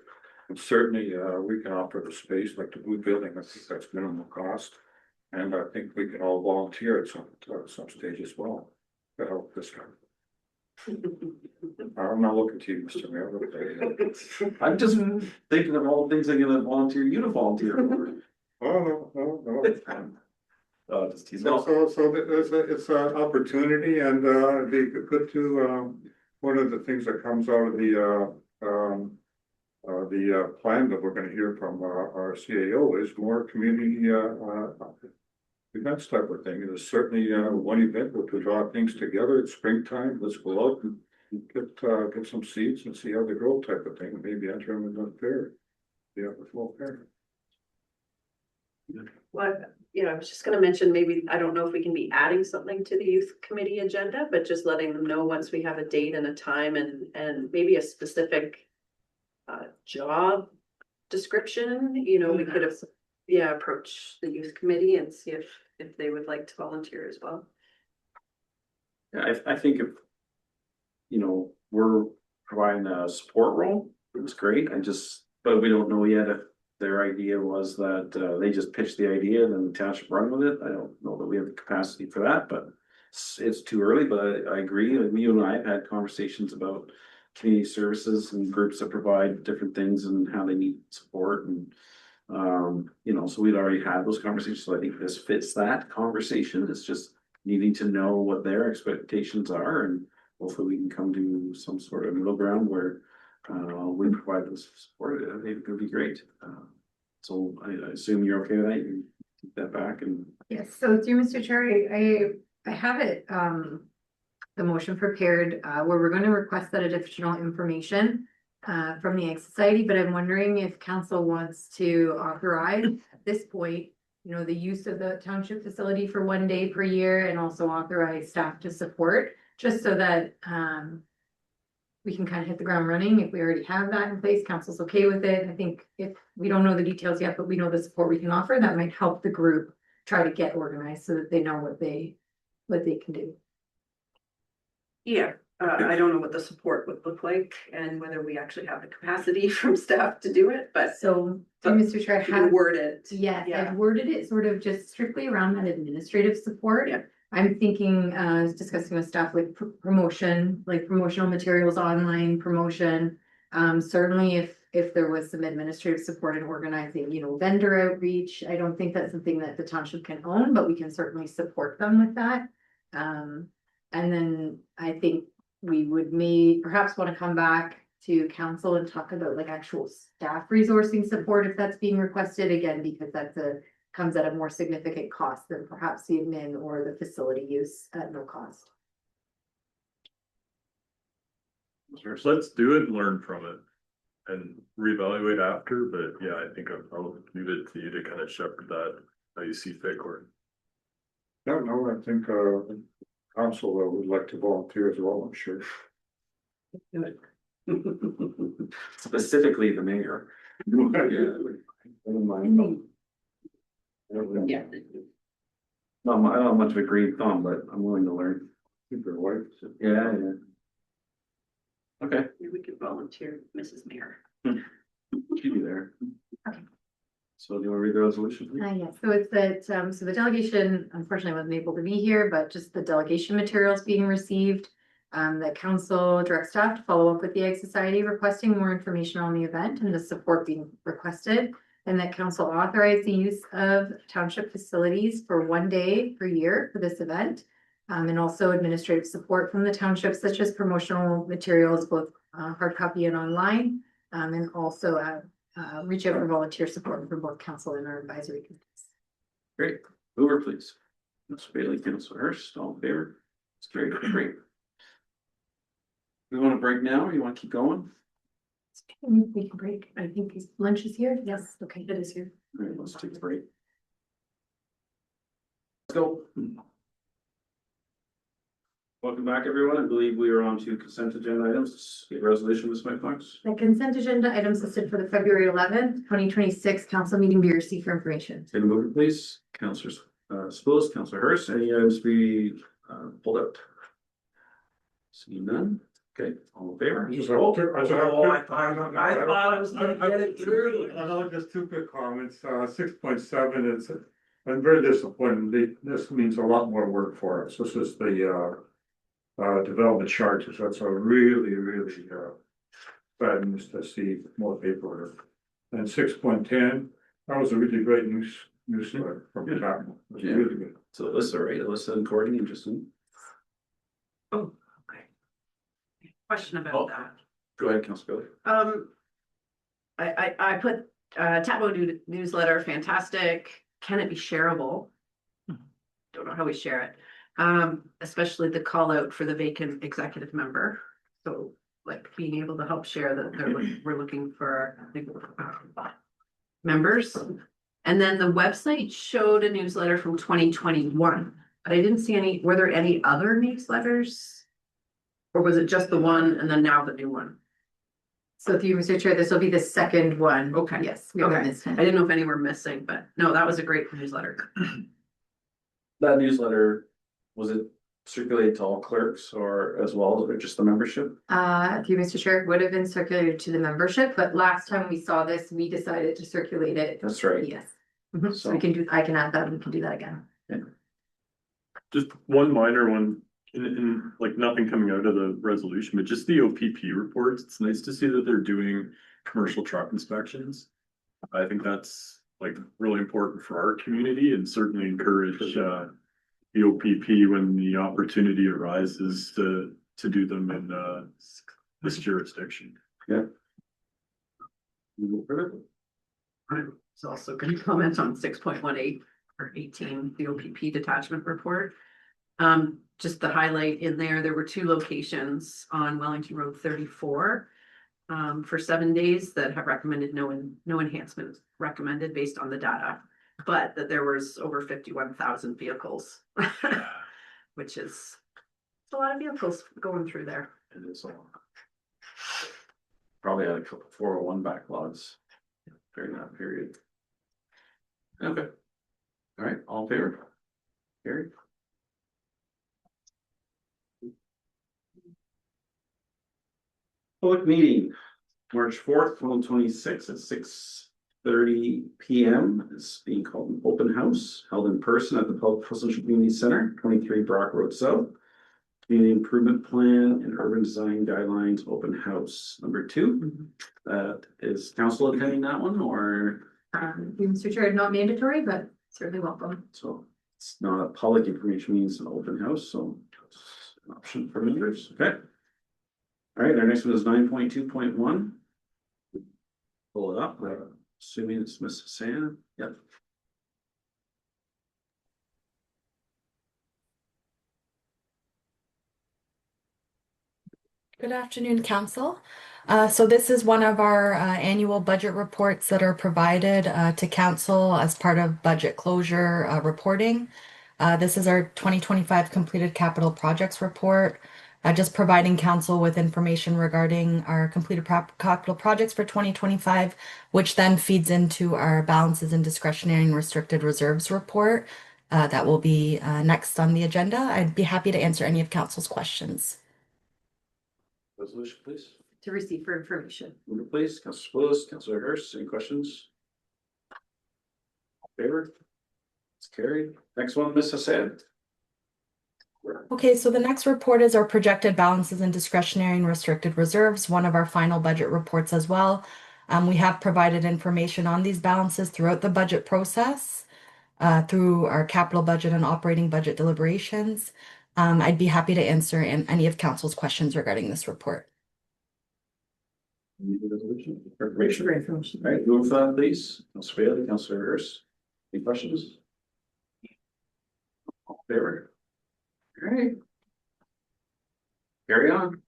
C: And certainly we can offer the space like the blue building. I think that's minimal cost. And I think we can all volunteer at some stage as well to help this guy. I'm not looking to you, Mr. Mayor.
A: I'm just thinking of all the things I'm gonna volunteer you to volunteer for.
C: Oh, no.
A: Just tease
C: So,
A: off.
C: it's an opportunity, and it'd be good to, one of the things that comes out of the plan that we're gonna hear from our CAO is more community events type of thing. It is certainly, one event where to draw things together. It's springtime. Let's go out and get some seeds and see how they grow type of thing. Maybe enter them in the fair. Yeah, the fall fair.
E: Well, I was just gonna mention, maybe, I don't know if we can be adding something to the youth committee agenda, but just letting them know once we have a date and a time and maybe a specific job description, we could have, approach the youth committee and see if they would like to volunteer as well.
A: Yeah, I think if, we're providing a support role, it was great. But we don't know yet if their idea was that they just pitched the idea and then the township run with it. I don't know that we have the capacity for that, but it's too early, but I agree. Like, you and I have had conversations about community services and groups that provide different things and how they need support and so we'd already had those conversations. So I think this fits that conversation. It's just needing to know what their expectations are, and hopefully we can come to some sort of middle ground where we provide this support. I think it would be great. So I assume you're okay with that. You can take that back and.
B: Yes, so through Mr. Chair, I have it, the motion prepared, where we're going to request that additional information from the Ag Society, but I'm wondering if council wants to authorize at this point, the use of the township facility for 1 day per year, and also authorize staff to support, just so that we can kind of hit the ground running. If we already have that in place, council's okay with it. I think if we don't know the details yet, but we know the support we can offer, that might help the group try to get organized so that they know what they can do.
E: Yeah, I don't know what the support would look like and whether we actually have the capacity from staff to do it, but
B: So, Mr. Chair,
E: you can word it.
B: yes,
E: Yeah.
B: I've worded it sort of just strictly around that administrative support.
E: Yeah.
B: I'm thinking, discussing with staff like promotion, like promotional materials, online promotion. Certainly if there was some administrative support in organizing, vendor outreach, I don't think that's something that the township can own, but we can certainly support them with that. And then I think we would perhaps want to come back to council and talk about like actual staff resourcing support if that's being requested, again, because comes at a more significant cost than perhaps the admin or the facility use at no cost.
G: Let's do it and learn from it and reevaluate after, but yeah, I think I'll leave it to you to kind of shepherd that how you see fit, Gordon.
C: No, I think, council would like to volunteer as well, I'm sure.
A: Specifically the mayor.
E: Yeah.
A: No, I don't have much of a green thumb, but I'm willing to learn.
C: Super white.
A: Yeah. Okay,
E: Maybe we could volunteer, Mrs. Mayor.
A: she'll be there.
B: Okay.
A: So do you want to read the resolution, please?
B: Yes, so it's that, so the delegation unfortunately wasn't able to be here, but just the delegation materials being received. That council direct staff to follow up with the Ag Society requesting more information on the event and the support being requested. And that council authorize the use of township facilities for 1 day per year for this event. And also administrative support from the township, such as promotional materials, both hard copy and online. And also reach out for volunteer support from both council and our advisory committees.
A: Great, Hoover, please. Mr. Bailey, Councilor Hurst, all in favor? It's great. We want to break now, or you want to keep going?
B: We can break. I think his lunch is here. Yes, okay, it is here.
A: All right, let's take a break. Let's go. Welcome back, everyone. I believe we are on to consent agenda items. Get resolution, Ms. Fox.
B: The consent agenda items listed for the February 11th, 2026 council meeting be received for information.
A: Take a mover, please. Councilors, Spillis, Councilor Hurst, any items be pulled out? See none. Okay, all in favor?
C: I
A: thought I was gonna get it through.
C: Just two quick comments, 6.7 is, I'm very disappointed, this means a lot more work for us, this is the development charges, that's a really bad news to see more paperwork. And 6.10, that was a really great newsletter from the top, it was
A: Yeah.
C: really good.
A: So Alyssa, right? Alyssa and Courtney, interesting.
E: Oh, okay. Question
A: Oh.
E: about that.
A: Go ahead, Councilor Bailey.
E: I put, Tabo newsletter, fantastic. Can it be shareable? don't know how we share it. Especially the call out for the vacant executive member. So like being able to help share that we're looking for members. And then the website showed a newsletter from 2021, but I didn't see any, were there any other newsletters? Or was it just the one and then now the new one?
B: So if you, Mr. Chair, this will be the second one.
E: Okay.
B: Yes. We haven't
E: Okay.
B: missed
E: I
B: it.
E: didn't know if any were missing, but no, that was a great newsletter.
A: That newsletter, was it circulated to all clerks or as well, or just the membership?
B: If you, Mr. Chair, it would have been circulated to the membership, but last time we saw this, we decided to circulate it.
A: That's right.
B: Yes. So we can do, I can add that, and we can do that again.
G: Just one minor one, in like nothing coming out of the resolution, but just the OPP reports. It's nice to see that they're doing commercial truck inspections. I think that's like really important for our community and certainly encourage the OPP when the opportunity arises to do them in this jurisdiction.
A: Yeah. You go further?
E: I was also going to comment on 6.18 or 18, the OPP detachment report. Just the highlight in there were 2 locations on Wellington Road 34 for 7 days that have recommended no enhancement recommended based on the data, but that there was over 51,000 vehicles, which is a lot of vehicles going through there.
A: It is a lot. Probably had a couple 401 backlogs during that period. Okay. All right, all in favor? Carried. Public meeting, March 4th, 2026 at 6:30 PM. It's being called an open house held in person at the Public Pleasant Community Center, 23 Brock Road South. Community Improvement Plan and Urban Design Guidelines Open House. Number 2, that is council attending that one, or
B: You, Mr. Chair, not mandatory, but certainly welcome.
A: so it's not a public information means it's an open house, so it's an option for members, okay? All right, our next one is 9.2.1. Pull it up, assuming it's Miss Hassan, yep.
I: Good afternoon, Council. So this is one of our annual budget reports that are provided to Council as part of budget closure reporting. This is our 2025 completed capital projects report, just providing Council with information regarding our completed capital projects for 2025, which then feeds into our balances and discretionary and restricted reserves report. That will be next on the agenda. I'd be happy to answer any of Council's questions.
A: Resolution, please.
B: To receive for information.
A: Move it, please. Councilor Spillis, Councilor Hurst, any questions? Favor? It's carried. Next one, Miss Hassan.
I: Okay, so the next report is our projected balances and discretionary and restricted reserves, one of our final budget reports as well. We have provided information on these balances throughout the budget process, through our capital budget and operating budget deliberations. I'd be happy to answer any of Council's questions regarding this report.
A: Need the resolution? Information.
B: For information.
A: All right, move that, please. Councilor Bailey, Councilor Hurst. Any questions? All in favor? All right. Carry on.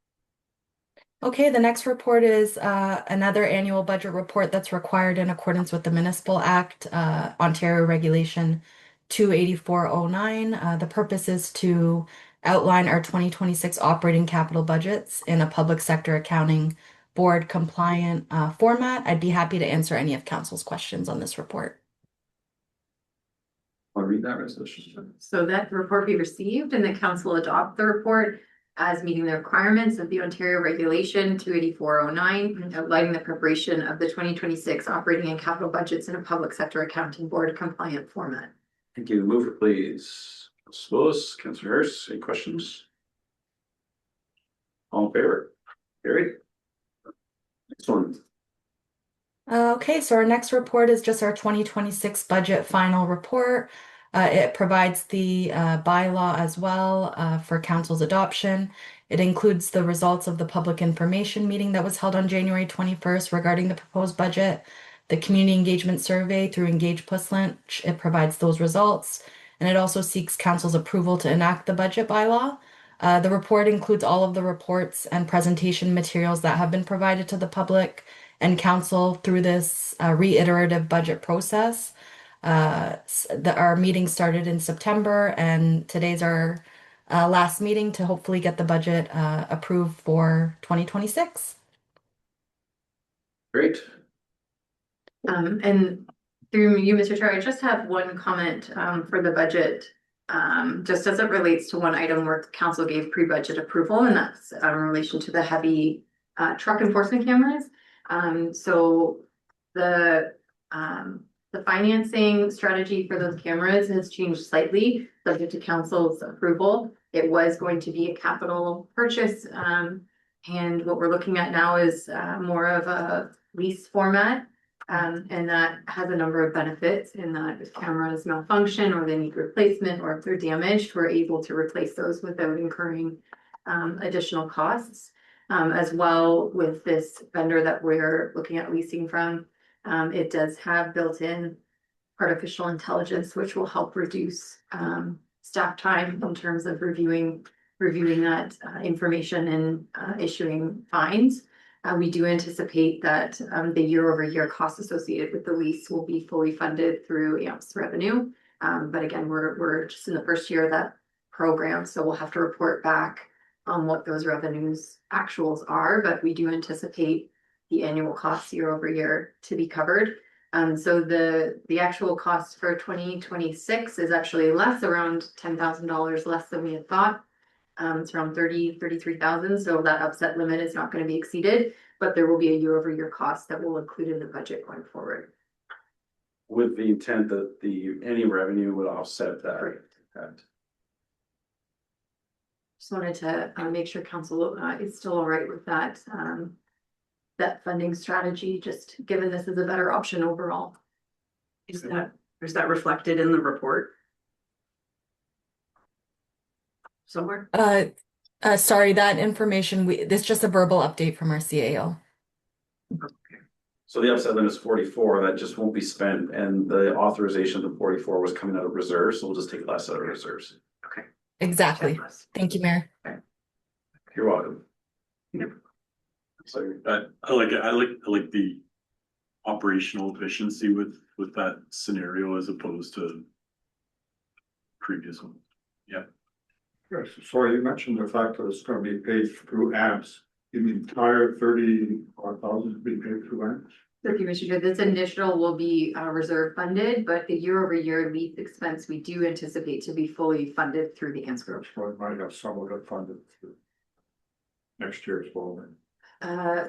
I: Okay, the next report is another annual budget report that's required in accordance with the Municipal Act, Ontario Regulation 28409. The purpose is to outline our 2026 operating capital budgets in a public sector accounting board compliant format. I'd be happy to answer any of Council's questions on this report.
A: I'll read that resolution.
B: So that report be received and the council adopt the report as meeting the requirements of the Ontario Regulation 28409, outlining the preparation of the 2026 operating and capital budgets in a public sector accounting board compliant format.
A: Thank you. Move it, please. Councilor Spillis, Councilor Hurst, any questions? All in favor? Carried. Next one.
I: Okay, so our next report is just our 2026 budget final report. It provides the bylaw as well for council's adoption. It includes the results of the public information meeting that was held on January 21st regarding the proposed budget, the community engagement survey through Engage Puslinch. It provides those results, and it also seeks council's approval to enact the budget bylaw. The report includes all of the reports and presentation materials that have been provided to the public and council through this reiterative budget process. Our meeting started in September, and today's our last meeting to hopefully get the budget approved for 2026.
A: Great.
B: And through you, Mr. Chair, I just have one comment for the budget. Just as it relates to one item where council gave pre-budget approval, and that's in relation to the heavy truck enforcement cameras. So the financing strategy for those cameras has changed slightly, subject to council's approval. It was going to be a capital purchase, and what we're looking at now is more of a lease format. And that has a number of benefits in that if cameras malfunction or they need replacement or if they're damaged, we're able to replace those without incurring additional costs. As well with this vendor that we're looking at leasing from, it does have built-in artificial intelligence, which will help reduce staff time in terms of reviewing that information and issuing fines. We do anticipate that the year-over-year costs associated with the lease will be fully funded through AMP's revenue. But again, we're just in the first year of that program, so we'll have to report back on what those revenues actuals are, but we do anticipate the annual costs year-over-year to be covered. So the actual cost for 2026 is actually less, around $10,000 less than we had thought. It's around 33,000, so that upset limit is not going to be exceeded, but there will be a year-over-year cost that will include in the budget going forward.
A: With the intent that any revenue would offset that.
B: Correct. Just wanted to make sure council is still all right with that funding strategy, just given this is a better option overall.
E: Is that reflected in the report? Somewhere?
I: Sorry, that information, this is just a verbal update from our CAO.
A: So the upset limit is 44, that just won't be spent, and the authorization of the 44 was coming out of reserves, so we'll just take less out of reserves.
E: Okay.
I: Exactly. Thank you, Mayor.
A: You're welcome.
E: Yep.
A: So
G: I like the operational efficiency with that scenario as opposed to previous one. Yeah.
C: Yes, sorry, you mentioned the fact that it's gonna be paid through AMPS. You mean entire 30,000 to be paid through AMPS?
B: So Commissioner, this initial will be reserve funded, but the year-over-year lease expense, we do anticipate to be fully funded through the AMPS group.
C: So it might have some of it funded through next year as well.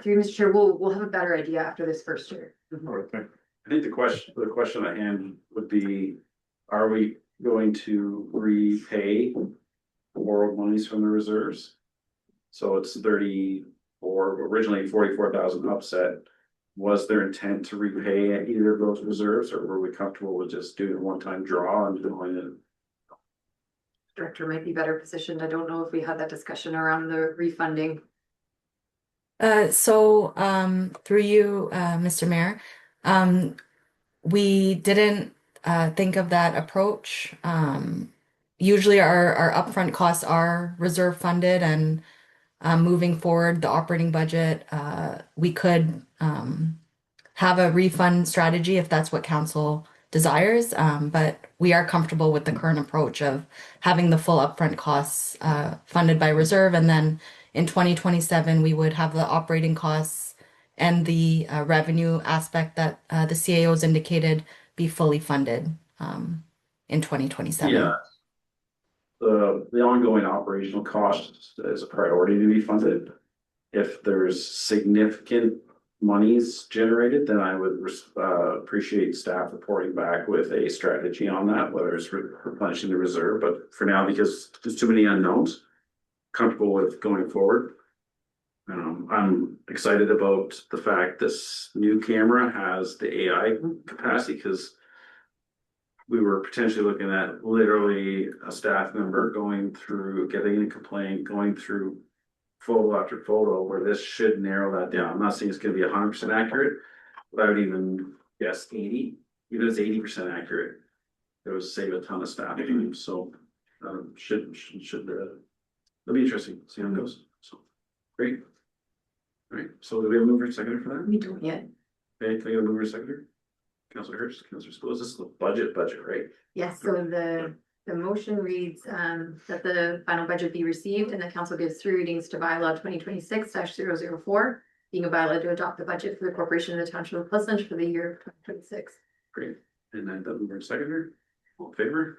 B: Through Mr. Chair, we'll have a better idea after this first year.
C: All right, thank you.
A: I think the question at hand would be, are we going to repay borrowed monies from the reserves? So it's 34, originally 44,000 upset. Was their intent to repay either of those reserves, or were we comfortable with just doing a one-time draw and doing it?
B: Director might be better positioned. I don't know if we had that discussion around the refunding.
I: Through you, Mr. Mayor, we didn't think of that approach. Usually our upfront costs are reserve funded, and moving forward, the operating budget, we could have a refund strategy if that's what council desires. But we are comfortable with the current approach of having the full upfront costs funded by reserve, and then in 2027 we would have the operating costs and the revenue aspect that the CAOs indicated be fully funded in 2027.
A: Yeah. The ongoing operational cost is a priority to be funded. If there's significant monies generated, then I would appreciate staff reporting back with a strategy on that, whether it's replenishing the reserve. But for now, because there's too many unknowns, comfortable with going forward. I'm excited about the fact this new camera has the AI capacity, because we were potentially looking at literally a staff member going through, getting a complaint, going through photo after photo, where this should narrow that down. I'm not saying it's going to be 100% accurate, but I would even guess 80, even if it's 80% accurate. It was save a ton of staffing, so, it'll be interesting, see how it goes, so, great. All right, so do we have a mover and seconder for that?
B: We don't yet.
A: Okay, can I get a mover and seconder? Counselor Hurst, Counselor Scholes, this is the budget, right?
B: Yes, so the motion reads, that the final budget be received and the council gives 3 readings to bylaw 2026-004, being a bylaw to adopt the budget for the corporation of the township of Pleasant for the year of 2026.
A: Great, and then the mover and seconder, all in favor?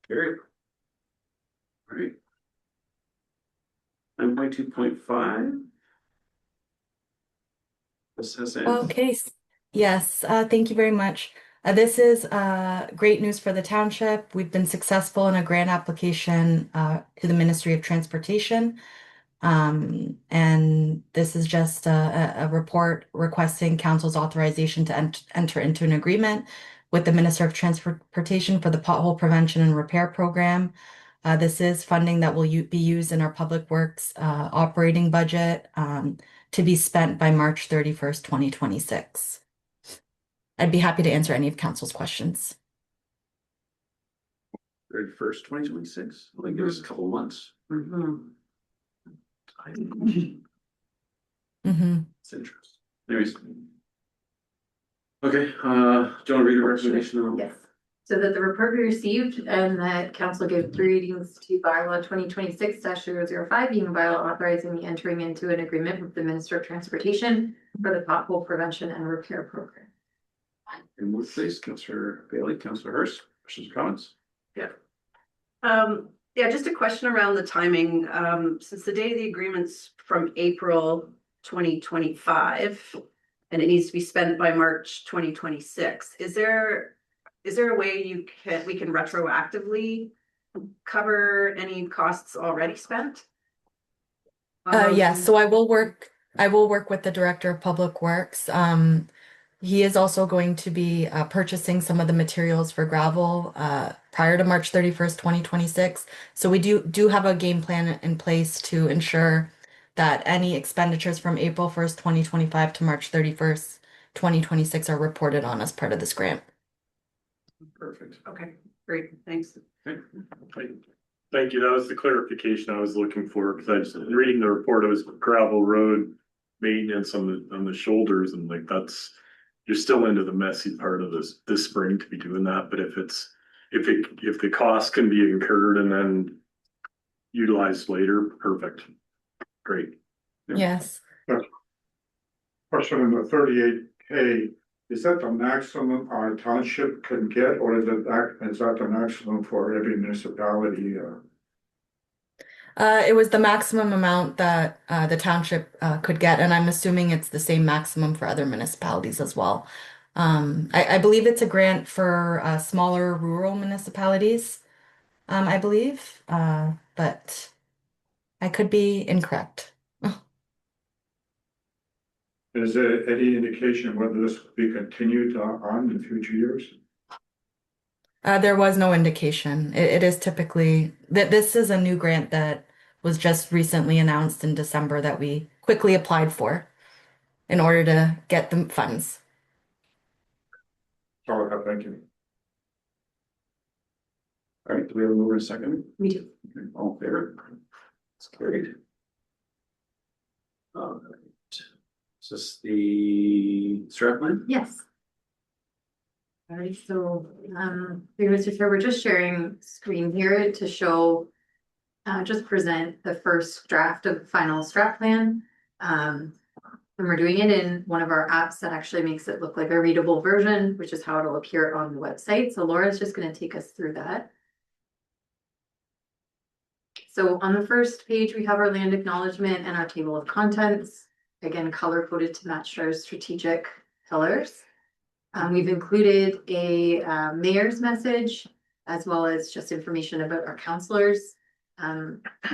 A: Carry. All right. 9.2.5. This has.
I: Okay, yes, thank you very much. This is great news for the township. We've been successful in a grant application to the Ministry of Transportation. And this is just a report requesting council's authorization to enter into an agreement with the Minister of Transportation for the pothole prevention and repair program. This is funding that will be used in our public works operating budget to be spent by March 31st, 2026. I'd be happy to answer any of council's questions.
A: 31st, 2026, well, give us a couple of months. It's interesting. Anyways. Okay, do you want to read the recommendation?
B: Yes, so that the report be received and that council give 3 readings to bylaw 2026-005, being a bylaw authorizing the entering into an agreement with the Minister of Transportation for the pothole prevention and repair program.
A: And with please, Councillor Bailey, Councillor Hurst, questions or comments?
E: Yeah, just a question around the timing. Since the date of the agreement's from April 2025 and it needs to be spent by March 2026, is there a way we can retroactively cover any costs already spent?
I: Yes, so I will work with the Director of Public Works. He is also going to be purchasing some of the materials for gravel prior to March 31st, 2026. So we do have a game plan in place to ensure that any expenditures from April 1st, 2025 to March 31st, 2026 are reported on as part of this grant.
A: Perfect.
E: Okay, great, thanks.
A: Okay.
G: Thank you. That was the clarification I was looking for, because I was reading the report, it was gravel road maintenance on the shoulders, and like you're still into the messy part of this spring to be doing that. But if the cost can be incurred and then utilized later, perfect. Great.
I: Yes.
C: Question on the 38K, is that the maximum our township can get, or is that the maximum for every municipality?
I: It was the maximum amount that the township could get, and I'm assuming it's the same maximum for other municipalities as well. I believe it's a grant for smaller rural municipalities, I believe, but I could be incorrect.
C: Is there any indication whether this will be continued on in future years?
I: There was no indication. It is typically that this is a new grant that was just recently announced in December that we quickly applied for in order to get the funds.
C: That's all I have, thank you.
A: All right, do we have a mover and a second?
B: Me too.
A: Okay, all in favor? It's carried. All right. Is this the strap line?
B: Yes. All right, so, Mr. Chair, we're just sharing screen here to show, just present the first draft of the final strat plan. And we're doing it in one of our apps that actually makes it look like a readable version, which is how it'll appear on the website. So Laura's just going to take us through that. So on the first page, we have our land acknowledgement and our table of contents, again, color coded to match our strategic pillars. We've included a mayor's message, as well as just information about our counselors.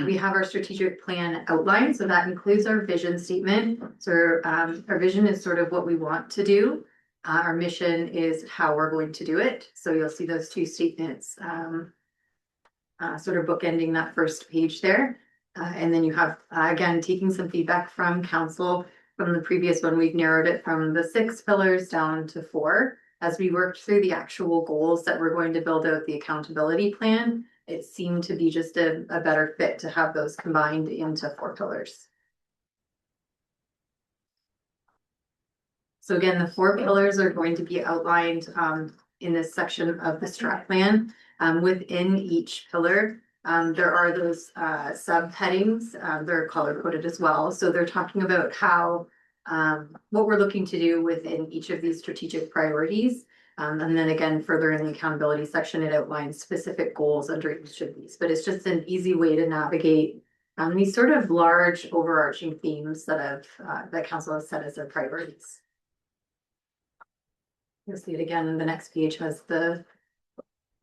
B: We have our strategic plan outlined, so that includes our vision statement. So our vision is sort of what we want to do. Our mission is how we're going to do it. So you'll see those 2 statements sort of bookending that first page there. And then you have, again, taking some feedback from council. From the previous one, we've narrowed it from the 6 pillars down to 4. as we worked through the actual goals that we're going to build out the accountability plan, it seemed to be just a better fit to have those combined into 4 pillars. So again, the 4 pillars are going to be outlined in this section of the strat plan. Within each pillar, there are those subheadings, they're color coded as well. So they're talking about how what we're looking to do within each of these strategic priorities. And then again, further in the accountability section, it outlines specific goals under each of these, but it's just an easy way to navigate these sort of large overarching themes that that council has set as their priorities. You'll see it again, the next page has the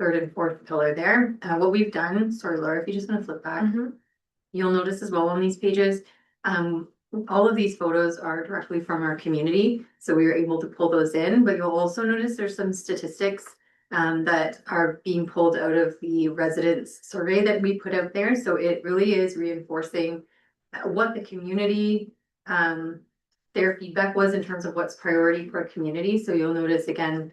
B: 3rd and 4th pillar there. What we've done, sorry, Laura, if you just want to flip back, you'll notice as well on these pages, all of these photos are directly from our community. So we were able to pull those in, but you'll also notice there's some statistics that are being pulled out of the residents survey that we put out there. So it really is reinforcing what the community, their feedback was in terms of what's priority for a community. So you'll notice again,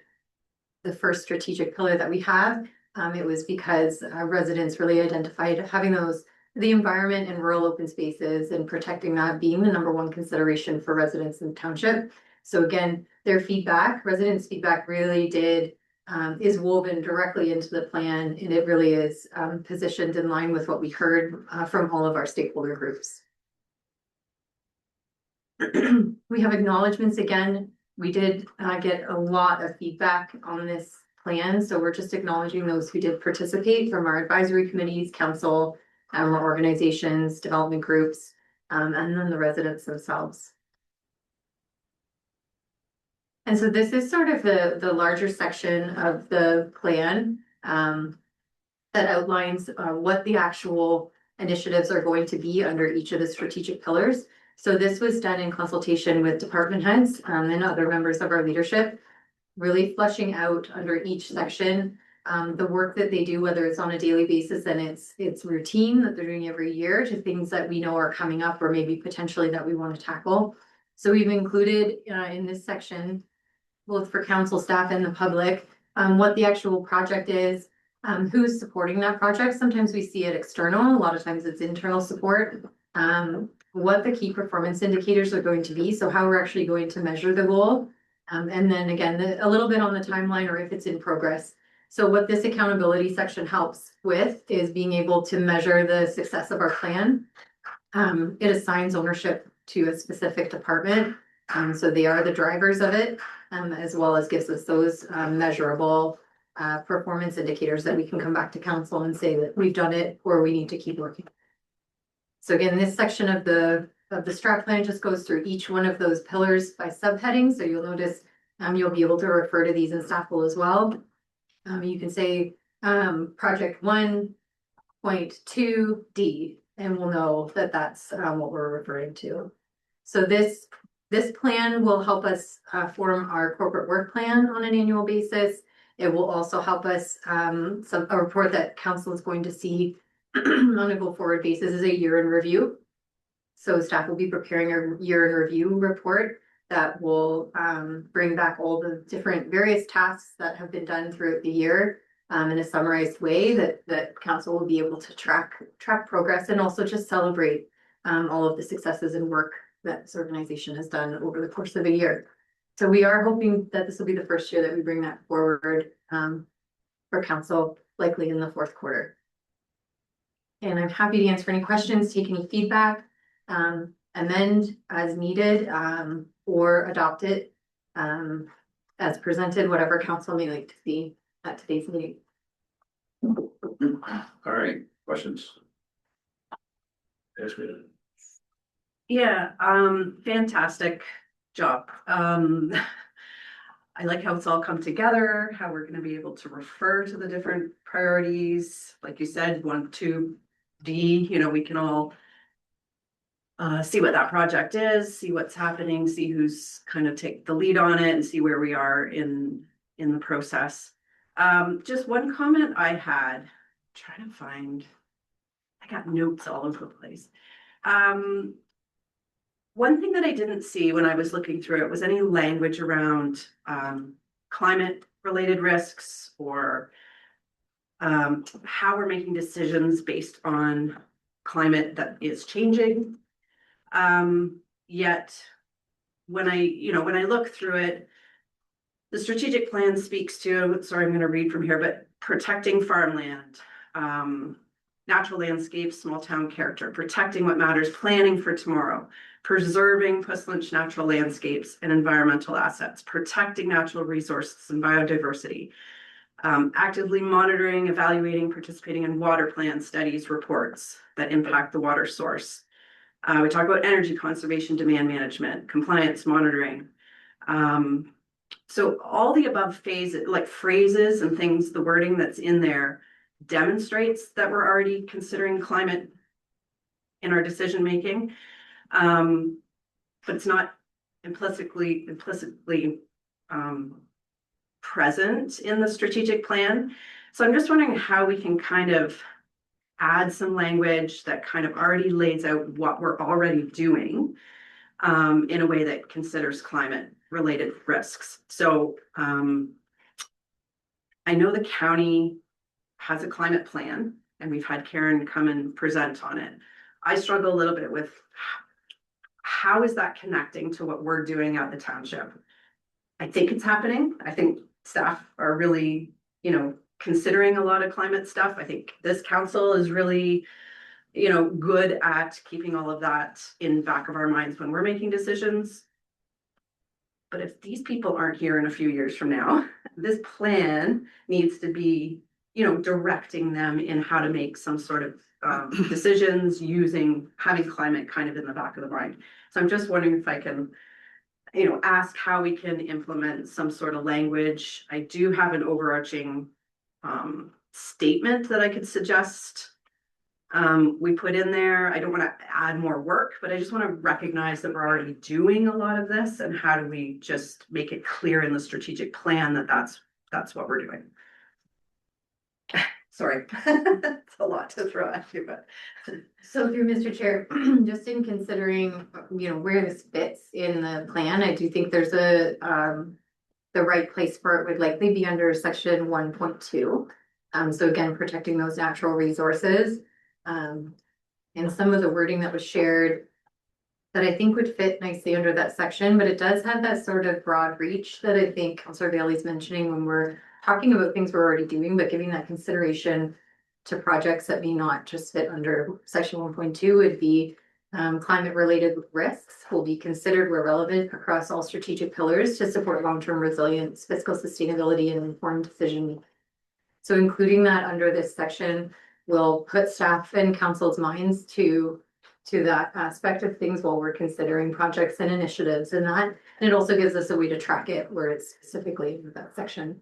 B: the first strategic pillar that we have, it was because residents really identified having the environment and rural open spaces and protecting that being the #1 consideration for residents in the township. So again, their feedback, residents' feedback really is woven directly into the plan, and it really is positioned in line with what we heard from all of our stakeholder groups. We have acknowledgements again. We did get a lot of feedback on this plan, so we're just acknowledging those who did participate from our advisory committees, council, our organizations, development groups, and then the residents themselves. And so this is sort of the larger section of the plan that outlines what the actual initiatives are going to be under each of the strategic pillars. So this was done in consultation with department heads and other members of our leadership, really fleshing out under each section the work that they do, whether it's on a daily basis and it's routine that they're doing every year, to things that we know are coming up or maybe potentially that we want to tackle. So we've included in this section, both for council staff and the public, what the actual project is, who's supporting that project. Sometimes we see it external, a lot of times it's internal support. What the key performance indicators are going to be, so how we're actually going to measure the goal. And then again, a little bit on the timeline or if it's in progress. So what this accountability section helps with is being able to measure the success of our plan. It assigns ownership to a specific department. So they are the drivers of it, as well as gives us those measurable performance indicators that we can come back to council and say that we've done it or we need to keep working. So again, this section of the strat plan just goes through each one of those pillars by subheading. So you'll notice you'll be able to refer to these in staff will as well. You can say project 1.2D, and we'll know that that's what we're referring to. So this plan will help us form our corporate work plan on an annual basis. It will also help us, a report that council is going to see on a go forward basis is a year in review. So staff will be preparing a year in review report that will bring back all the different various tasks that have been done throughout the year in a summarized way that council will be able to track progress and also just celebrate all of the successes and work that this organization has done over the course of a year. So we are hoping that this will be the first year that we bring that forward for council, likely in the 4th quarter. And I'm happy to answer any questions, take any feedback, amend as needed, or adopt it as presented, whatever council may like to see at today's meeting.
A: All right, questions? Yes, we do.
E: Yeah, fantastic job. I like how it's all come together, how we're gonna be able to refer to the different priorities. Like you said, 1, 2D, we can all see what that project is, see what's happening, see who's kind of take the lead on it and see where we are in the process. Just one comment I had, trying to find, I got notes all over the place. One thing that I didn't see when I was looking through it was any language around climate related risks or how we're making decisions based on climate that is changing. Yet when I look through it, the strategic plan speaks to, sorry, I'm going to read from here, but protecting farmland, natural landscapes, small town character, protecting what matters, planning for tomorrow, preserving Puslinch natural landscapes and environmental assets, protecting natural resources and biodiversity, actively monitoring, evaluating, participating in water plan studies, reports that impact the water source. We talk about energy conservation, demand management, compliance monitoring. So all the above phrases and things, the wording that's in there demonstrates that we're already considering climate in our decision making. But it's not implicitly present in the strategic plan. So I'm just wondering how we can kind of add some language that kind of already lays out what we're already doing in a way that considers climate related risks. So I know the county has a climate plan and we've had Karen come and present on it. I struggle a little bit with how is that connecting to what we're doing at the township? I think it's happening. I think staff are really, considering a lot of climate stuff. I think this council is really, good at keeping all of that in back of our minds when we're making decisions. But if these people aren't here in a few years from now, this plan needs to be, directing them in how to make some sort of decisions having climate kind of in the back of the mind. So I'm just wondering if I can, ask how we can implement some sort of language. I do have an overarching statement that I could suggest we put in there. I don't want to add more work, but I just want to recognize that we're already doing a lot of this, and how do we just make it clear in the strategic plan that that's what we're doing. Sorry, it's a lot to throw at you, but.
B: So through Mr. Chair, just in considering, where this fits in the plan, I do think there's the right place for it would likely be under section 1.2. So again, protecting those natural resources. And some of the wording that was shared that I think would fit nicely under that section, but it does have that sort of broad reach that I think Councillor Bailey's mentioning when we're talking about things we're already doing, but giving that consideration to projects that may not just fit under section 1.2 would be climate related risks will be considered where relevant across all strategic pillars to support long-term resilience, fiscal sustainability, and informed decision. So including that under this section will put staff and council's minds to that aspect of things while we're considering projects and initiatives and that. And it also gives us a way to track it where it's specifically in that section.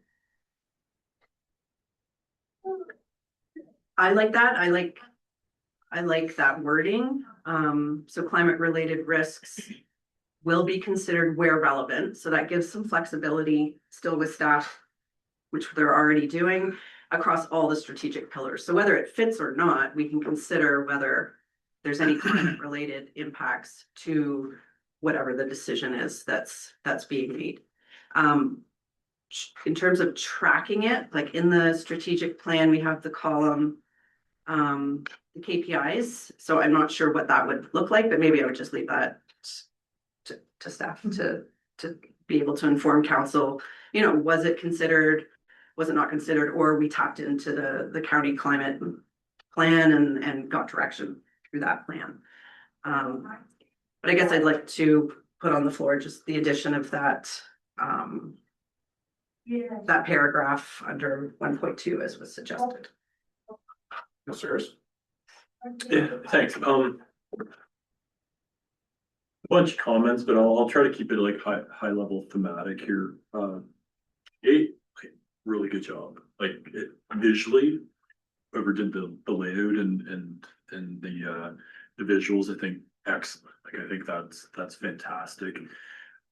E: I like that. I like that wording. So climate related risks will be considered where relevant. So that gives some flexibility still with staff, which they're already doing across all the strategic pillars. So whether it fits or not, we can consider whether there's any climate related impacts to whatever the decision is that's being made. In terms of tracking it, like in the strategic plan, we have the column, the KPIs. So I'm not sure what that would look like, but maybe I would just leave that to staff to be able to inform council, was it considered, was it not considered, or we tapped into the county climate plan and got direction through that plan. But I guess I'd like to put on the floor just the addition of that that paragraph under 1.2 as was suggested.
A: Yes, sir.
G: Yeah, thanks. Bunch of comments, but I'll try to keep it like high level thematic here. Really good job. Like visually, whoever did the layout and the visuals, I think excellent. Like I think that's fantastic.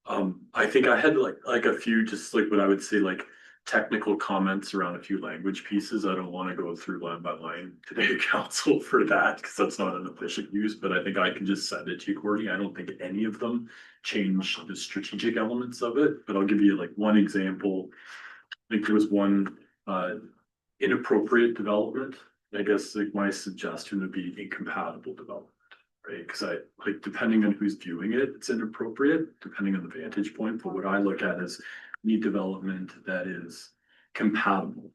G: I think I had like a few just like what I would say like technical comments around a few language pieces. I don't want to go through line by line today, council, for that, because that's not an efficient use, but I think I can just send it to you, Courtney. I don't think any of them change the strategic elements of it, but I'll give you like one example. I think there was one inappropriate development. I guess like my suggestion would be incompatible development, right? Because I like, depending on who's viewing it, it's inappropriate, depending on the vantage point. But what I look at is need development that is compatible.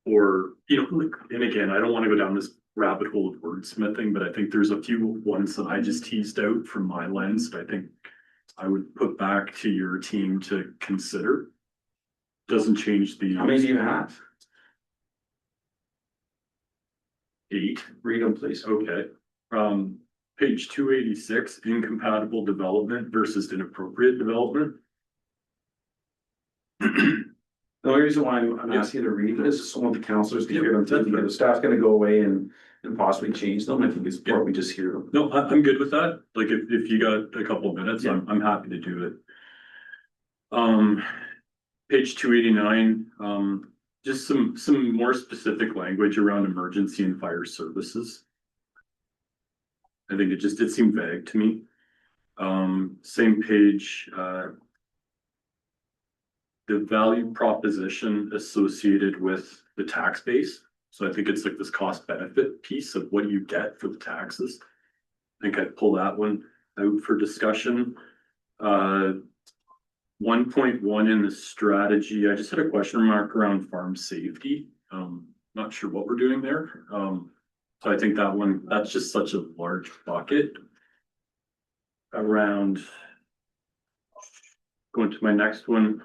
G: Or, you know, like, and again, I don't want to go down this rabbit hole of wordsmithing, but I think there's a few ones that I just teased out from my lens that I think I would put back to your team to consider. Doesn't change the
A: How many do you have?
G: 8.
A: Read them, please.
G: Okay, page 286, incompatible development versus inappropriate development.
A: The only reason why I'm asking you to read this is so one of the councillors can hear them too, because the staff's gonna go away and possibly change them. I think it's important we just hear them.
G: No, I'm good with that. Like, if you got a couple of minutes, I'm happy to do it. Page 289, just some more specific language around emergency and fire services. I think it seemed vague to me. Same page, the value proposition associated with the tax base. So I think it's like this cost benefit piece of what you get for the taxes. I think I'd pull that one out for discussion. 1.1 in the strategy, I just had a question mark around farm safety. Not sure what we're doing there. So I think that one, that's just such a large bucket. Around, going to my next one,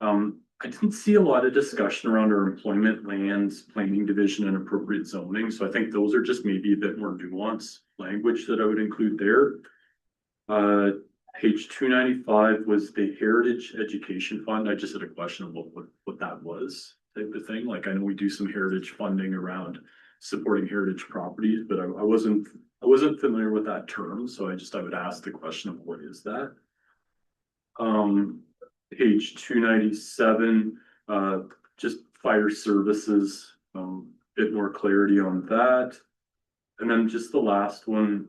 G: I didn't see a lot of discussion around our employment, lands, planning division, and appropriate zoning. So I think those are just maybe a bit more nuanced language that I would include there. Page 295 was the Heritage Education Fund. I just had a question of what that was, type of thing. Like, I know we do some heritage funding around supporting heritage properties, but I wasn't familiar with that term. So I would ask the question of what is that? Page 297, just fire services, bit more clarity on that. And then just the last one,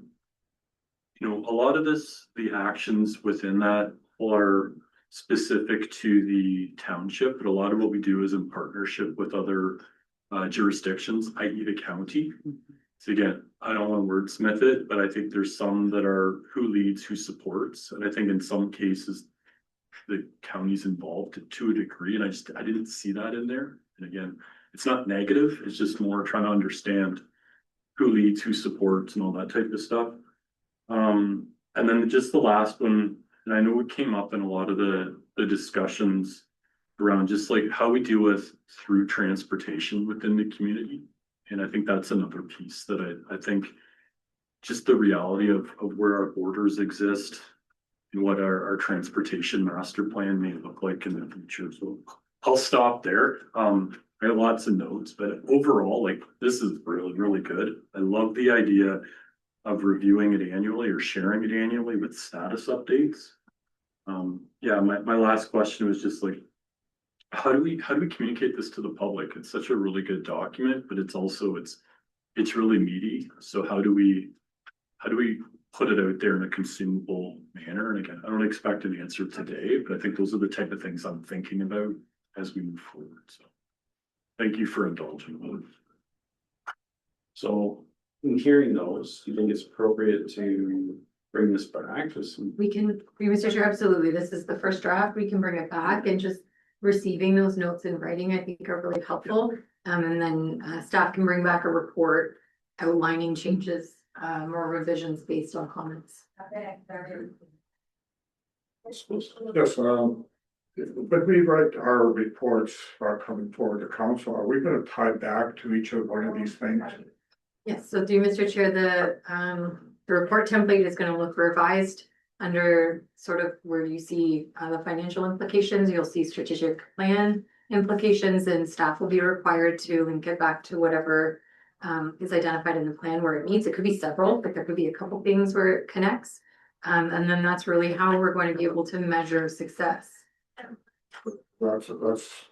G: you know, a lot of this, the actions within that are specific to the township, but a lot of what we do is in partnership with other jurisdictions, i.e. the county. So again, I don't want to wordsmith it, but I think there's some that are who leads, who supports. And I think in some cases, the county's involved to a degree, and I didn't see that in there. And again, it's not negative, it's just more trying to understand who leads, who supports, and all that type of stuff. And then just the last one, and I know it came up in a lot of the discussions around just like how we deal with through transportation within the community. And I think that's another piece that I think just the reality of where our borders exist and what our transportation master plan may look like in the future. So I'll stop there. I have lots of notes, but overall, like, this is really, really good. I love the idea of reviewing it annually or sharing it annually with status updates. Yeah, my last question was just like, how do we communicate this to the public? It's such a really good document, but it's also, it's really meaty. So how do we put it out there in a consumable manner? And again, I don't expect an answer today, but I think those are the type of things I'm thinking about as we move forward. So thank you for indulging me.
A: So in hearing those, do you think it's appropriate to bring this back to some?
B: We can, Mr. Chair, absolutely. This is the first draft. We can bring it back, and just receiving those notes in writing, I think, are really helpful. And then staff can bring back a report outlining changes or revisions based on comments.
C: Yes, when we write our reports are coming forward to council, are we gonna tie back to each of one of these things?
B: Yes, so through Mr. Chair, the report template is going to look revised under sort of where you see the financial implications. You'll see strategic plan implications, and staff will be required to link it back to whatever is identified in the plan where it meets. It could be several, but there could be a couple things where it connects. And then that's really how we're going to be able to measure success.
C: That's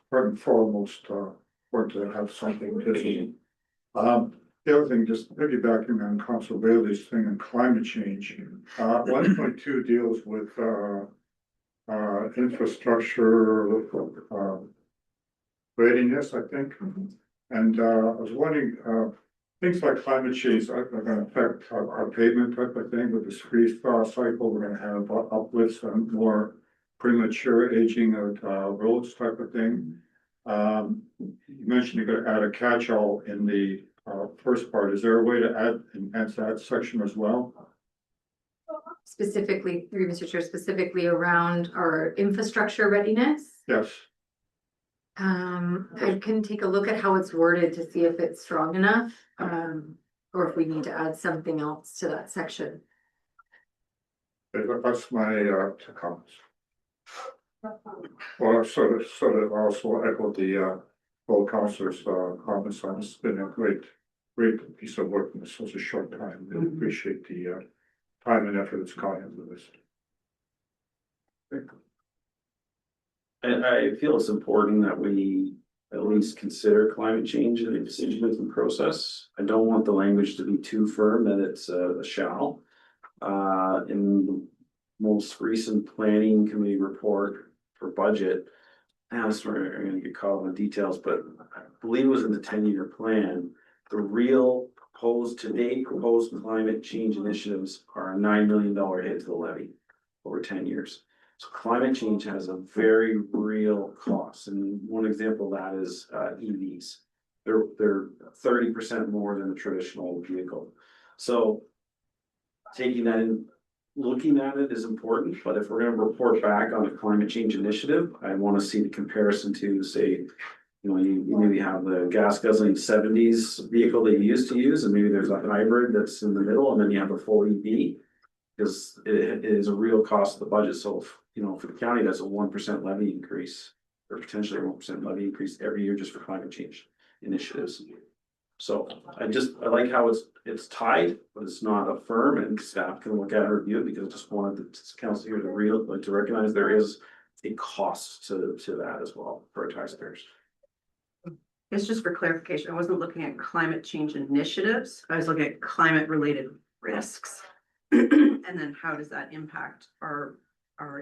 C: part and foremost, important to have something to. The other thing, just piggybacking on Council Bailey's thing on climate change, 1.2 deals with, infrastructure, readiness, I think. And, I was wondering, things like climate change are gonna affect our pavement type of thing with this freeze thaw cycle. We're gonna have uplifts and more premature aging of, roads type of thing. You mentioned you're gonna add a catch-all in the, first part. Is there a way to enhance that section as well?
B: Specifically, through Mr. Chair, specifically around our infrastructure readiness.
C: Yes.
B: I can take a look at how it's worded to see if it's strong enough, or if we need to add something else to that section.
C: That's my, two comments. Well, I sort of also echo the, full councilors, comments on this. It's been a great piece of work in such a short time. Really appreciate the, time and effort that's gone into this.
A: And I feel it's important that we at least consider climate change in the decision-making process. I don't want the language to be too firm that it's a shall. In the most recent planning committee report for budget, I'm gonna get caught up in the details, but I believe it was in the 10-year plan. The real proposed climate change initiatives are a $9 million hit to the levy over 10 years. So climate change has a very real cost, and one example of that is EVs. They're 30% more than a traditional vehicle. So taking that in, looking at it is important, but if we're gonna report back on a climate change initiative, I wanna see the comparison to, say, you know, you maybe have the gas guzzling 70s vehicle they used to use, and maybe there's a hybrid that's in the middle, and then you have a full EV. Because it is a real cost of the budget. So if, you know, for the county, that's a 1% levy increase, or potentially a 1% levy increase every year just for climate change initiatives. So I like how it's tied, but it's not a firm, and staff can look at it and review it, because I just wanted the council here to recognize there is a cost to that as well for our taxpayers.
E: It's just for clarification. I wasn't looking at climate change initiatives. I was looking at climate related risks. And then how does that impact our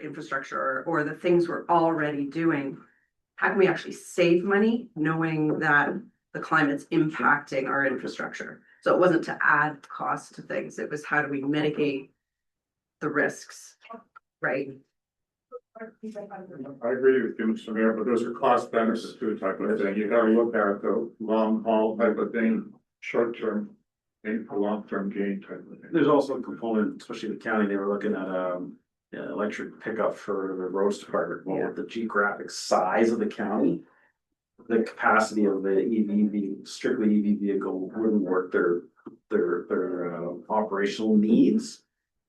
E: infrastructure or the things we're already doing? How can we actually save money knowing that the climate's impacting our infrastructure? So it wasn't to add cost to things. It was how do we mitigate the risks, right?
C: I agree with you, Mr. Mayor, but those are cost benefits too type of thing. You gotta look at the long haul type of thing, short term, and for long term gain type of thing.
A: There's also a component, especially the county, they were looking at electric pickup for the roads department. Well, with the geographic size of the county, the capacity of the strictly EV vehicle wouldn't work their operational needs.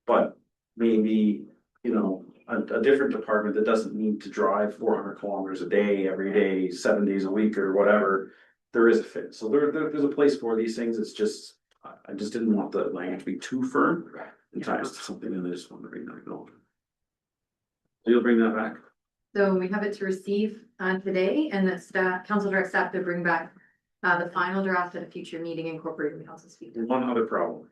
A: But maybe, you know, a different department that doesn't need to drive 400 kilometers a day, every day, 7 days a week or whatever, there is a fit. So there's a place for these things. It's just, I just didn't want the language to be too firm and ties to something, and I just wanted to bring that up. So you'll bring that back?
B: So we have it to receive today, and that staff, council direct staff to bring back the final draft at a future meeting incorporating the council's feedback.
A: One other problem.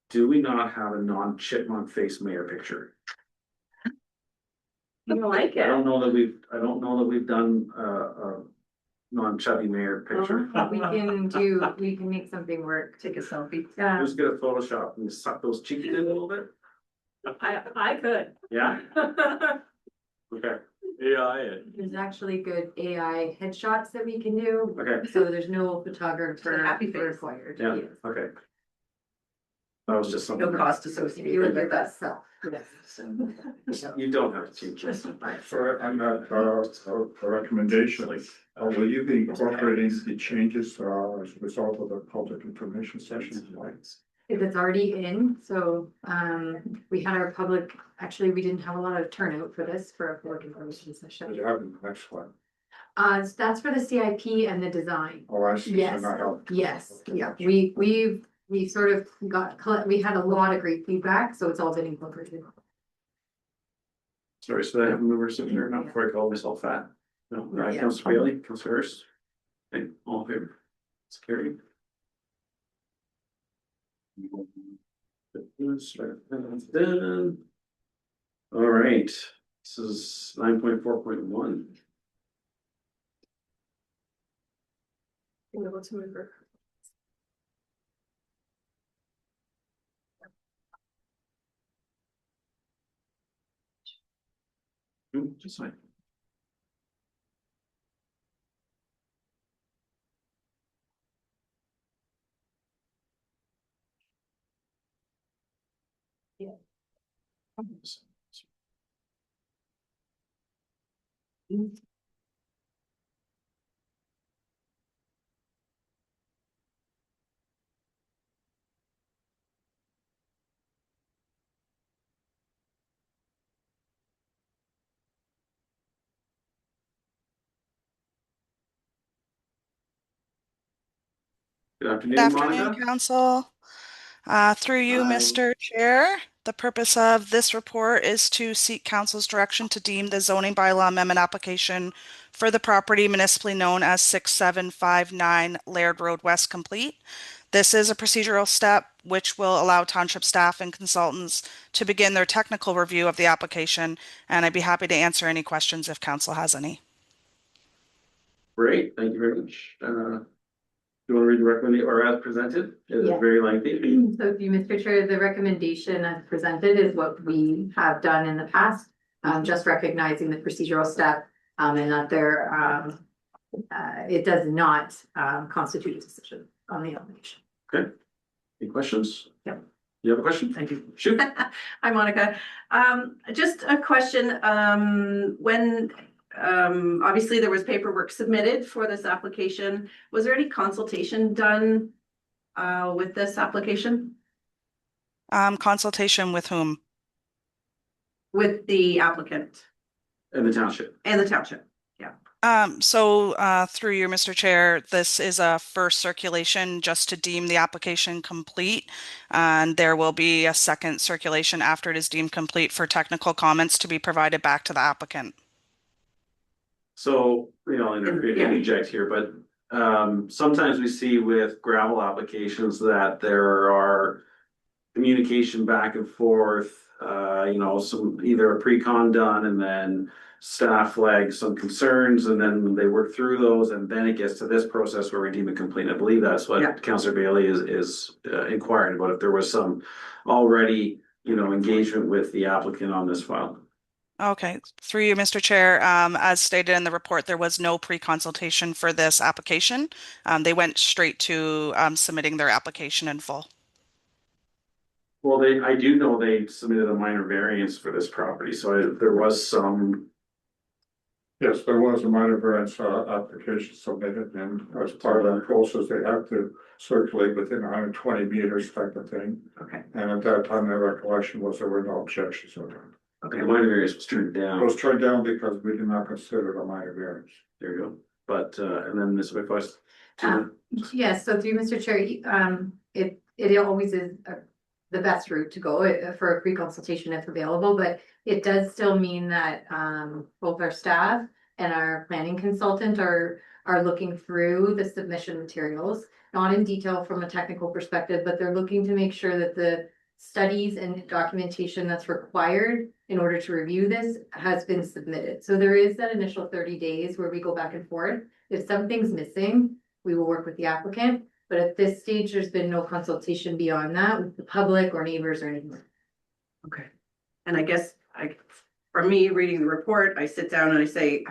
A: Do we not have a non-chipmunk face mayor picture?
F: I don't like
A: I
F: it.
A: don't know that we've done a non-chubby mayor picture.
B: We can make something work.
E: Take a selfie.
B: Yeah,
A: Just get a Photoshop and suck those cheeks in a little bit.
F: I could.
A: Yeah, okay,
G: AI.
B: there's actually good AI headshots that we can do,
A: okay,
B: so there's no photographer
E: Happy face.
B: required.
A: yeah,
B: Yes.
A: okay. That was just something.
E: No cost
B: You
E: associated
B: would
E: with
B: give
E: that.
B: that self. Yes.
A: You don't have to change this.
C: So on that, recommendation, will you be incorporating the changes, as a result of the public information session?
B: It's already in, so we had our public, actually, we didn't have a lot of turnout for this, for a public information
C: Did
B: session.
C: you have the next one?
B: So that's for the CIP and the design.
C: Oh, I see. So
B: Yes,
C: not help.
B: yes, yeah, we sort of we had a lot of great feedback, so it's all been incorporated.
A: Sorry, so I have movers in there now before I call myself fat. No,
B: Yeah.
A: Councilor Bailey, Councilor Hurst. Okay, all in favor? It's carried. All right, this is 9.4.1.
F: Let's move her.
A: Just like.
F: Yeah.
A: Good
J: Good
A: afternoon,
J: afternoon,
A: Monica.
J: Council. Through you,
A: Hi.
J: Mr. Chair, the purpose of this report is to seek Council's direction to deem the zoning bylaw amendment application for the property municipally known as 6759 Laird Road West complete. This is a procedural step which will allow township staff and consultants to begin their technical review of the application, and I'd be happy to answer any questions if Council has any.
A: Great, thank you very much. Do you want to read the recommendation or as presented? It is
B: Yeah.
A: very lengthy.
B: So if you, Mr. Chair, the recommendation as presented is what we have done in the past. Just recognizing the procedural step, and that there, it does not, constitute a decision on the application.
A: Okay. Any questions?
B: Yep.
A: You have a question?
E: Thank you.
A: Shoot.
E: Hi, Monica. Just a question, when, obviously there was paperwork submitted for this application. Was there any consultation done, with this application?
J: Consultation with whom?
E: With the applicant
A: In the township.
E: and the township?
J: Through you, Mr. Chair, this is a first circulation just to deem the application complete. And there will be a second circulation after it is deemed complete for technical comments to be provided back to the applicant.
A: So, interject here, but sometimes we see with gravel applications that there are communication back and forth, some either a pre-con done and then staff flags some concerns and then they work through those and then it gets to this process where we deem it complete. I believe that's what
E: Yeah.
A: Councillor Bailey is inquiring about, if there was some already, engagement with the applicant on this file.
J: Okay, through you, Mr. Chair, as stated in the report, there was no pre-consultation for this application. They went straight to submitting their application in full.
A: Well, I do know they submitted a minor variance for this property, so there was some.
C: Yes, there was a minor variance application submitted, and as part of that process, they have to circulate within 120 meters type of thing.
E: Okay.
C: And at that time, the recollection was there were no objections on that.
A: Okay, the minor variance was turned
C: It
A: down.
C: was turned down because we did not consider it a minor variance.
A: There you go. But, and then Ms. McFuss.
B: Yes, so through Mr. Chair, it always is the best route to go for a pre-consultation if available, but it does still mean that both our staff and our planning consultant are looking through the submission materials, not in detail from a technical perspective, but they're looking to make sure that the studies and documentation that's required in order to review this has been submitted. So there is that initial 30 days where we go back and forth. If something's missing, we will work with the applicant. But at this stage, there's been no consultation beyond that with the public or neighbors or anything.
E: Okay. And I guess for me, reading the report, I sit down and I say,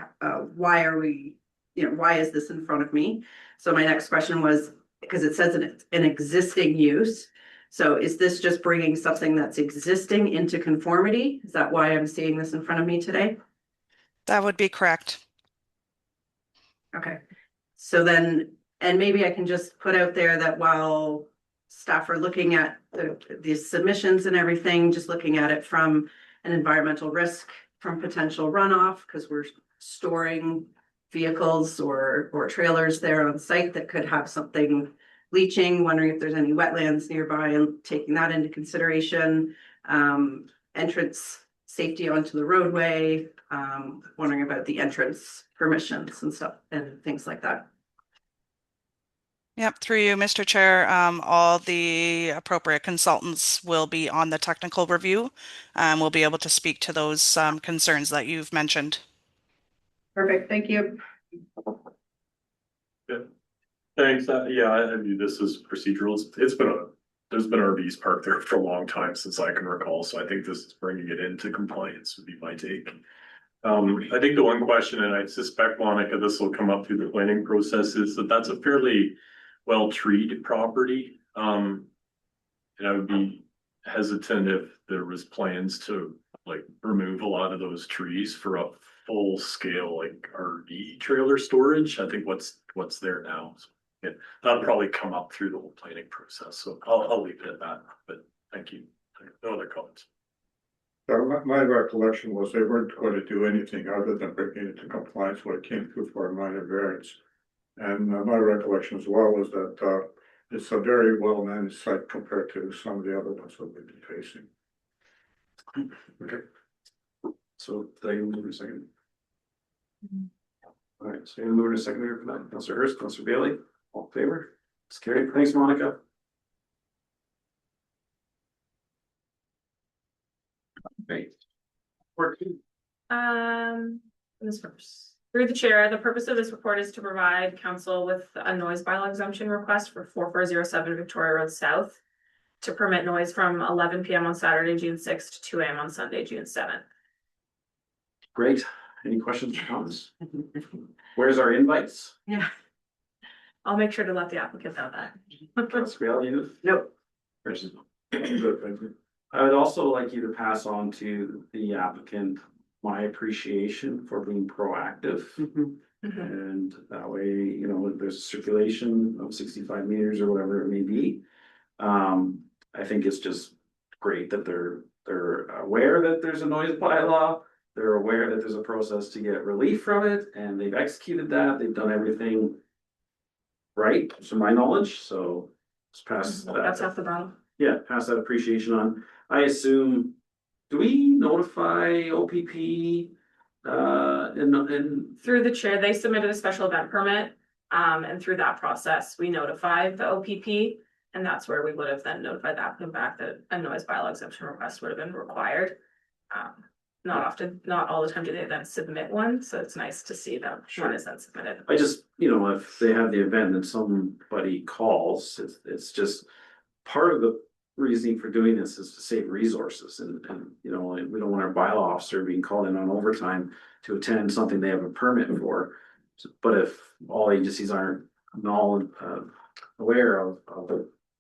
E: why are we, why is this in front of me? So my next question was, because it says an existing use. So is this just bringing something that's existing into conformity? Is that why I'm seeing this in front of me today?
J: That would be correct.
E: Okay. So then, and maybe I can just put out there that while staff are looking at the submissions and everything, just looking at it from an environmental risk from potential runoff, because we're storing vehicles or trailers there on site that could have something leaching, wondering if there's any wetlands nearby and taking that into consideration. Entrance safety onto the roadway, wondering about the entrance permissions and stuff and things like that.
J: Yep, through you, Mr. Chair, all the appropriate consultants will be on the technical review. We'll be able to speak to those concerns that you've mentioned.
E: Perfect, thank you.
G: Thanks. Yeah, I view this as procedural. There's been RVs parked there for a long time since I can recall, so I think this is bringing it into compliance would be my take. I think the one question, and I suspect, Monica, this will come up through the planning process, is that that's a fairly well-treated property. And I would be hesitant if there was plans to like remove a lot of those trees for a full scale like RV trailer storage. I think what's there now. So, yeah, that'll probably come up through the whole planning process. So I'll leave it at that, but thank you. No other comments.
C: My recollection was they weren't going to do anything other than bringing it into compliance when it came through for a minor variance. And my recollection as well was that it's a very well managed site compared to some of the other ones that we've been facing.
A: Okay. So did I move in a second? All right, so I'm moving to second here for that. Councillor Hurst, Councillor Bailey, all in favor? It's carried. Thanks, Monica. Great.
F: This first. Through the chair, the purpose of this report is to provide council with a noise bylaw exemption request for 4407 Victoria Road South to permit noise from 11 PM on Saturday, June 6th to 2 AM on Sunday, June 7th.
A: Great. Any questions or comments? Where's our invites?
E: Yeah.
F: I'll make sure to let the applicant know that.
A: Councillor Bailey, you?
E: Nope.
A: Good, thank you. I would also like you to pass on to the applicant my appreciation for being proactive. And that way, you know, if there's circulation of 65 meters or whatever it may be. I think it's just great that they're aware that there's a noise bylaw. They're aware that there's a process to get relief from it, and they've executed that. They've done everything right, to my knowledge, so let's pass that.
F: That's half the battle.
A: Yeah, pass that appreciation on. I assume, do we notify OPP? And
F: Through the chair, they submitted a special event permit. And through that process, we notified the OPP. And that's where we would have then notified the applicant back that a noise bylaw exemption request would have been required. Not often, not all the time do they then submit one, so it's nice to see that one is then submitted.
A: I just, you know, if they have the event and somebody calls, it's just part of the reasoning for doing this is to save resources and, you know, we don't want our bylaw officer being called in on overtime to attend something they have a permit for. But if all agencies aren't aware of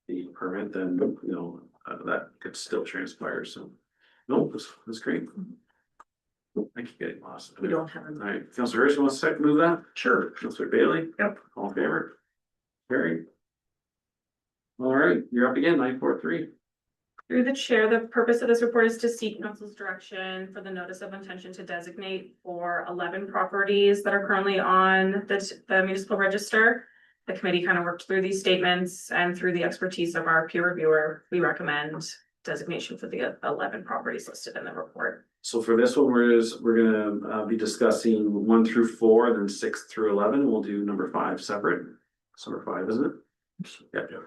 A: the permit, then, you know, that could still transpire. So, no, that's great. I keep getting lost.
E: We don't have
A: All right, Councillor Hirsch, want to second move that? Sure. Councillor Bailey?
E: Yep.
A: All in favor? Carried. All right, you're up again, 943.
F: Through the chair, the purpose of this report is to seek council's direction for the notice of intention to designate for 11 properties that are currently on the municipal register. The committee kind of worked through these statements, and through the expertise of our peer reviewer, we recommend designation for the 11 properties listed in the report.
A: So for this one, we're gonna be discussing 1 through 4, then 6 through 11. We'll do number 5 separate. It's number 5, isn't it? Yeah.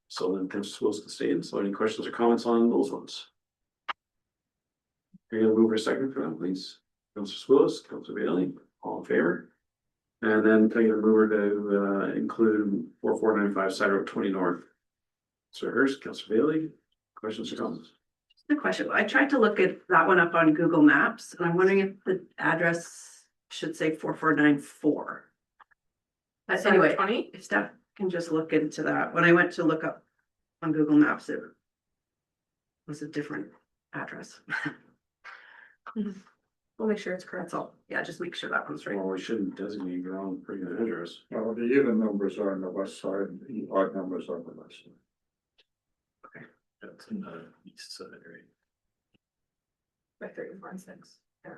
A: So then Councillor Wills can stay in. So any questions or comments on those ones? You're gonna move for a second for them, please. Councillor Wills, Councillor Bailey, all in favor? And then can you move to include 4495 Side Road 20 North. Sir Hurst, Councillor Bailey, questions or comments?
E: The question, I tried to look at that one up on Google Maps, and I'm wondering if the address should say 4494.
F: That's
E: Anyway,
F: 20.
E: if staff can just look into that. When I went to look up on Google Maps, it was a different address.
F: We'll make sure it's correct.
E: That's all. Yeah, just make sure that one's right.
A: Well, we shouldn't designate your own pretty good address.
C: Well, the even numbers are on the west side, the odd numbers are on the west side.
G: That's in the east side, right?
F: By 3, 4, and 6. Yeah.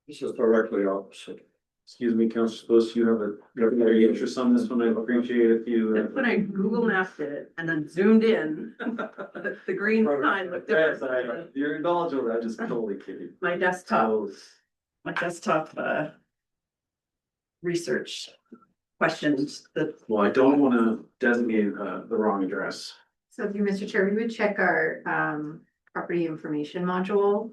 C: This is directly opposite.
A: Excuse me, Councilor Spillis, you have a very interest on this one. I appreciate if you.
E: That's when I Google mapped it and then zoomed in, the green sign looked different.
A: You're indulgent, I'm just totally kidding.
E: My desktop,
A: So,
E: my desktop, research questions that.
A: well, I don't wanna designate the wrong address.
B: So through Mr. Chair, we would check our property information module,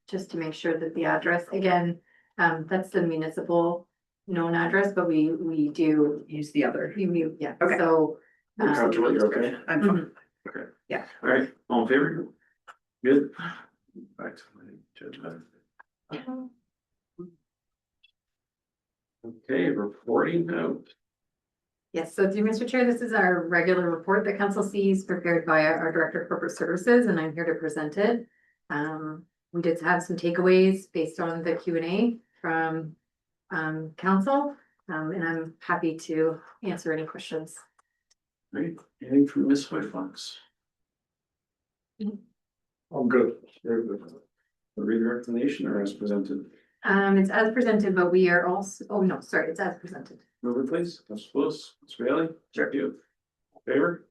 B: just to make sure that the address, again, that's the municipal known address, but we do,
E: Use the other.
B: yeah,
E: Okay.
B: so.
A: You're comfortable, you're okay?
E: I'm
B: Mhm.
E: fine.
A: All right, all in favor? Good. Back to my agenda. Okay, reporting note.
B: Yes, so through Mr. Chair, this is our regular report that council sees prepared by our Director of Corporate Services, and I'm here to present it. We did have some takeaways based on the Q&A from council, and I'm happy to answer any questions.
A: Right, anything from Ms. Whitefox?
C: I'm good.
A: Read the recommendation or as presented?
B: It's as presented, but we are also, oh no, sorry, it's as presented.
A: Move it, please. Councilor Spillis, Mr. Bailey.
E: Sure.
A: You. Favor?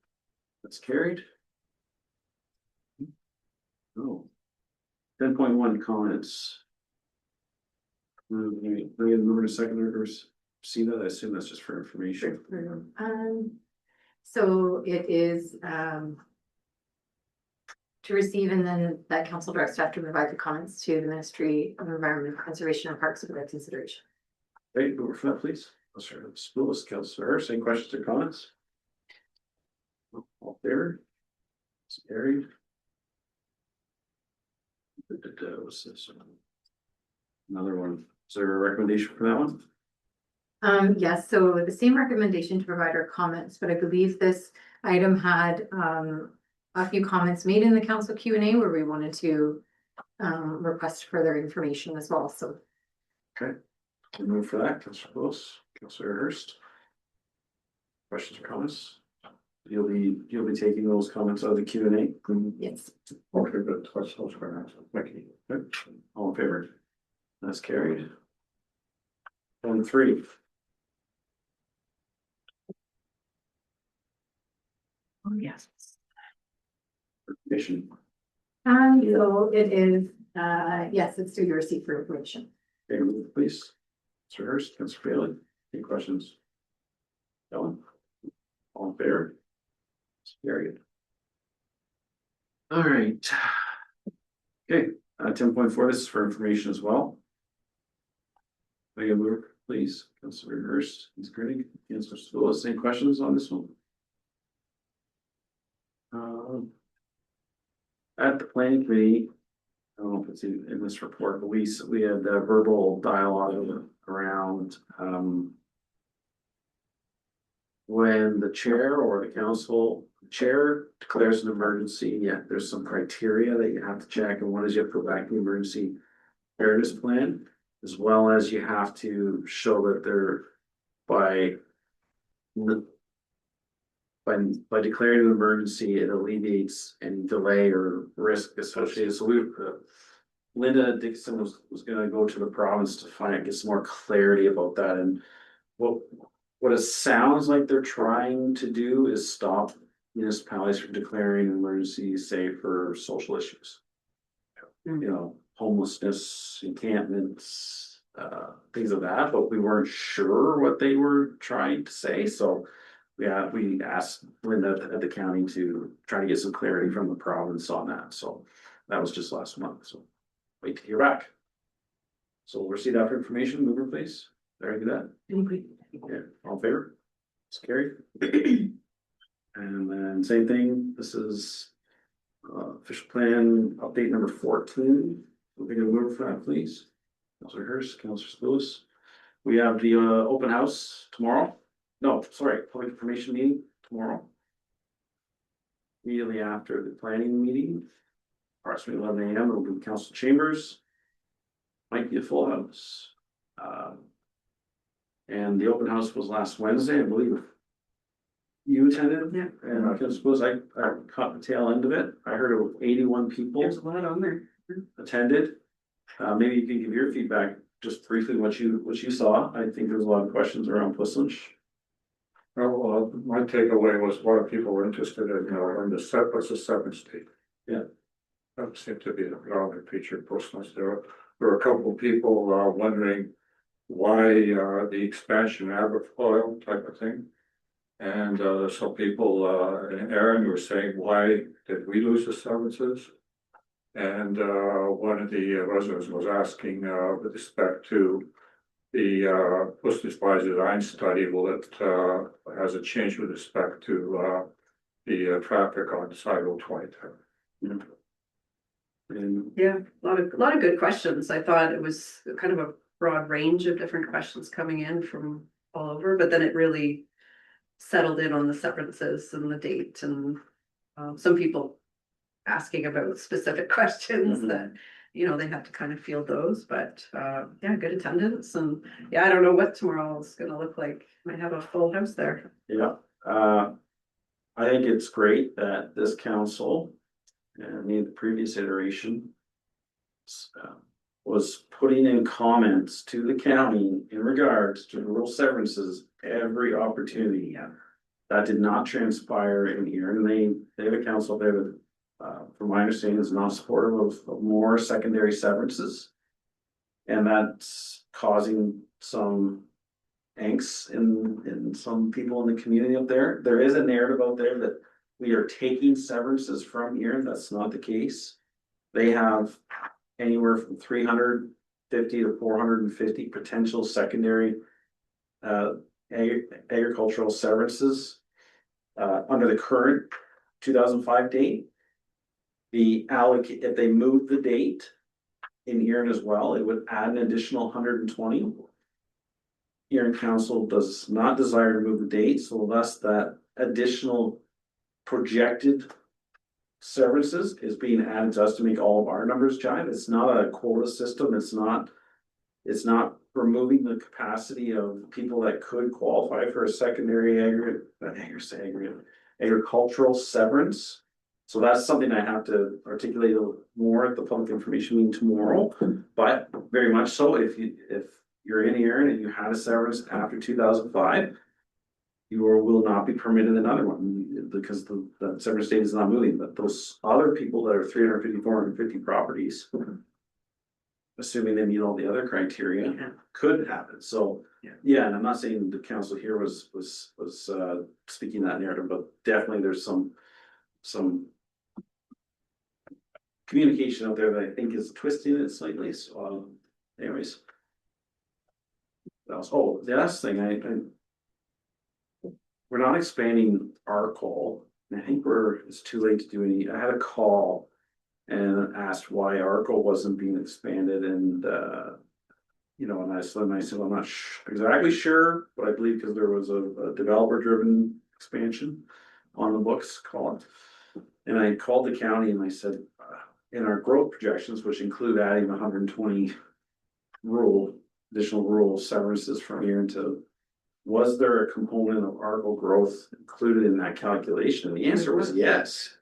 A: That's carried. Oh. 10.1 comments. Bring in mover to seconders. See that? I assume that's just for information.
B: So it is to receive, and then that council directs staff to provide the comments to the Ministry of Environment, Conservation and Parks for their consideration.
A: Hey, over for that, please. Councilor Spillis, Councilor Hurst, any questions or comments? All there. It's carried. What's this one? Another one. Is there a recommendation for that one?
B: Yes, so the same recommendation to provide our comments, but I believe this item had a few comments made in the council Q&A where we wanted to request further information as well, so.
A: Okay, we'll move for that. Councilor Spillis, Councilor Hurst. Questions or comments? You'll be taking those comments out of the Q&A.
B: Yes.
C: Okay, good. That's what's going on. Thank you.
A: Okay. All in favor? That's carried. 3.
E: Oh, yes.
A: Mission.
B: So it is, yes, it's due to receipt for information.
A: Okay, move please. Mr. Hurst, Councilor Bailey, any questions? Ellen? All in favor? It's carried. All right. Okay, 10.4, this is for information as well. May I move, please? Councilor Hurst, Ms. Green, Councilor Spillis, any questions on this one? At the planning committee, I don't know if it's in this report, but we had a verbal dialogue around when the chair or the council chair declares an emergency, yeah, there's some criteria that you have to check, and one is you have to go back to the emergency preparedness plan, as well as you have to show that they're by declaring an emergency, it alleviates any delay or risk associated. So Linda Dixon was gonna go to the province to get some more clarity about that, and what it sounds like they're trying to do is stop municipalities from declaring an emergency, say for social issues. You know, homelessness, encampments, things of that, but we weren't sure what they were trying to say, so we asked Linda at the county to try to get some clarity from the province on that, so that was just last month, so wait to hear back. So we'll receive that for information, mover please, there you go. Yeah, all in favor? It's carried. And then same thing, this is official plan update number 14. We're gonna move for that, please. Councilor Hurst, Councilor Spillis. We have the open house tomorrow. No, sorry, public information meeting tomorrow. Immediately after the planning meeting, approximately 11 a.m. It'll be council chambers. Might be a full house. And the open house was last Wednesday, I believe. You attended?
E: Yeah.
A: And I suppose I caught the tail end of it. I heard it was 81 people
E: There's a lot on there.
A: attended. Maybe you can give your feedback, just briefly what you saw. I think there's a lot of questions around Pusslinch.
C: Well, my takeaway was a lot of people were interested in the set, what's the seventh state?
A: Yeah.
C: That seemed to be the predominant feature of Postmaster. There were a couple of people wondering why the expansion Aberfoyle type of thing. And some people in Aaron were saying, why did we lose the severances? And one of the residents was asking with respect to the Pusslinch by design study, will it has a change with respect to the traffic on side road 2010?
A: And
E: Yeah, a lot of good questions. I thought it was kind of a broad range of different questions coming in from all over, but then it really settled in on the severances and the date and some people asking about specific questions
A: Mhm.
E: that, you know, they had to kind of field those, but yeah, good attendance. And yeah, I don't know what tomorrow is gonna look like. Might have a full house there.
A: yeah, I think it's great that this council and the previous iteration was putting in comments to the county in regards to rural severances every opportunity.
E: Yeah.
A: That did not transpire in here, and they have a council there that, from my understanding, is not supportive of more secondary severances. And that's causing some angst in some people in the community up there. There is a narrative out there that we are taking severances from here. That's not the case. They have anywhere from 350 to 450 potential secondary agricultural severances under the current 2005 date. If they move the date in Erin as well, it would add an additional 120. Erin Council does not desire to move the date, so thus that additional projected services is being added to us to make all of our numbers jive. It's not a quota system. It's not removing the capacity of people that could qualify for a secondary agricultural severance. So that's something I have to articulate more at the public information meeting tomorrow. But very much so, if you're in Erin and you had a severance after 2005, you will not be permitted another one because the severance date is not moving. But those other people that are 350, 450 properties, assuming they meet all the other criteria, could have it. So yeah, and I'm not saying the council here was speaking that narrative, but definitely there's some communication out there that I think is twisting it slightly. So anyways. Oh, the last thing we're not expanding our call. I think it's too late to do any. I had a call and asked why Arco wasn't being expanded, and and I said I'm not exactly sure, but I believe because there was a developer driven expansion on the books call it. And I called the county and I said, in our growth projections, which include adding 120 additional rural severances from here into, was there a component of Arco growth included in that calculation? And the answer was yes.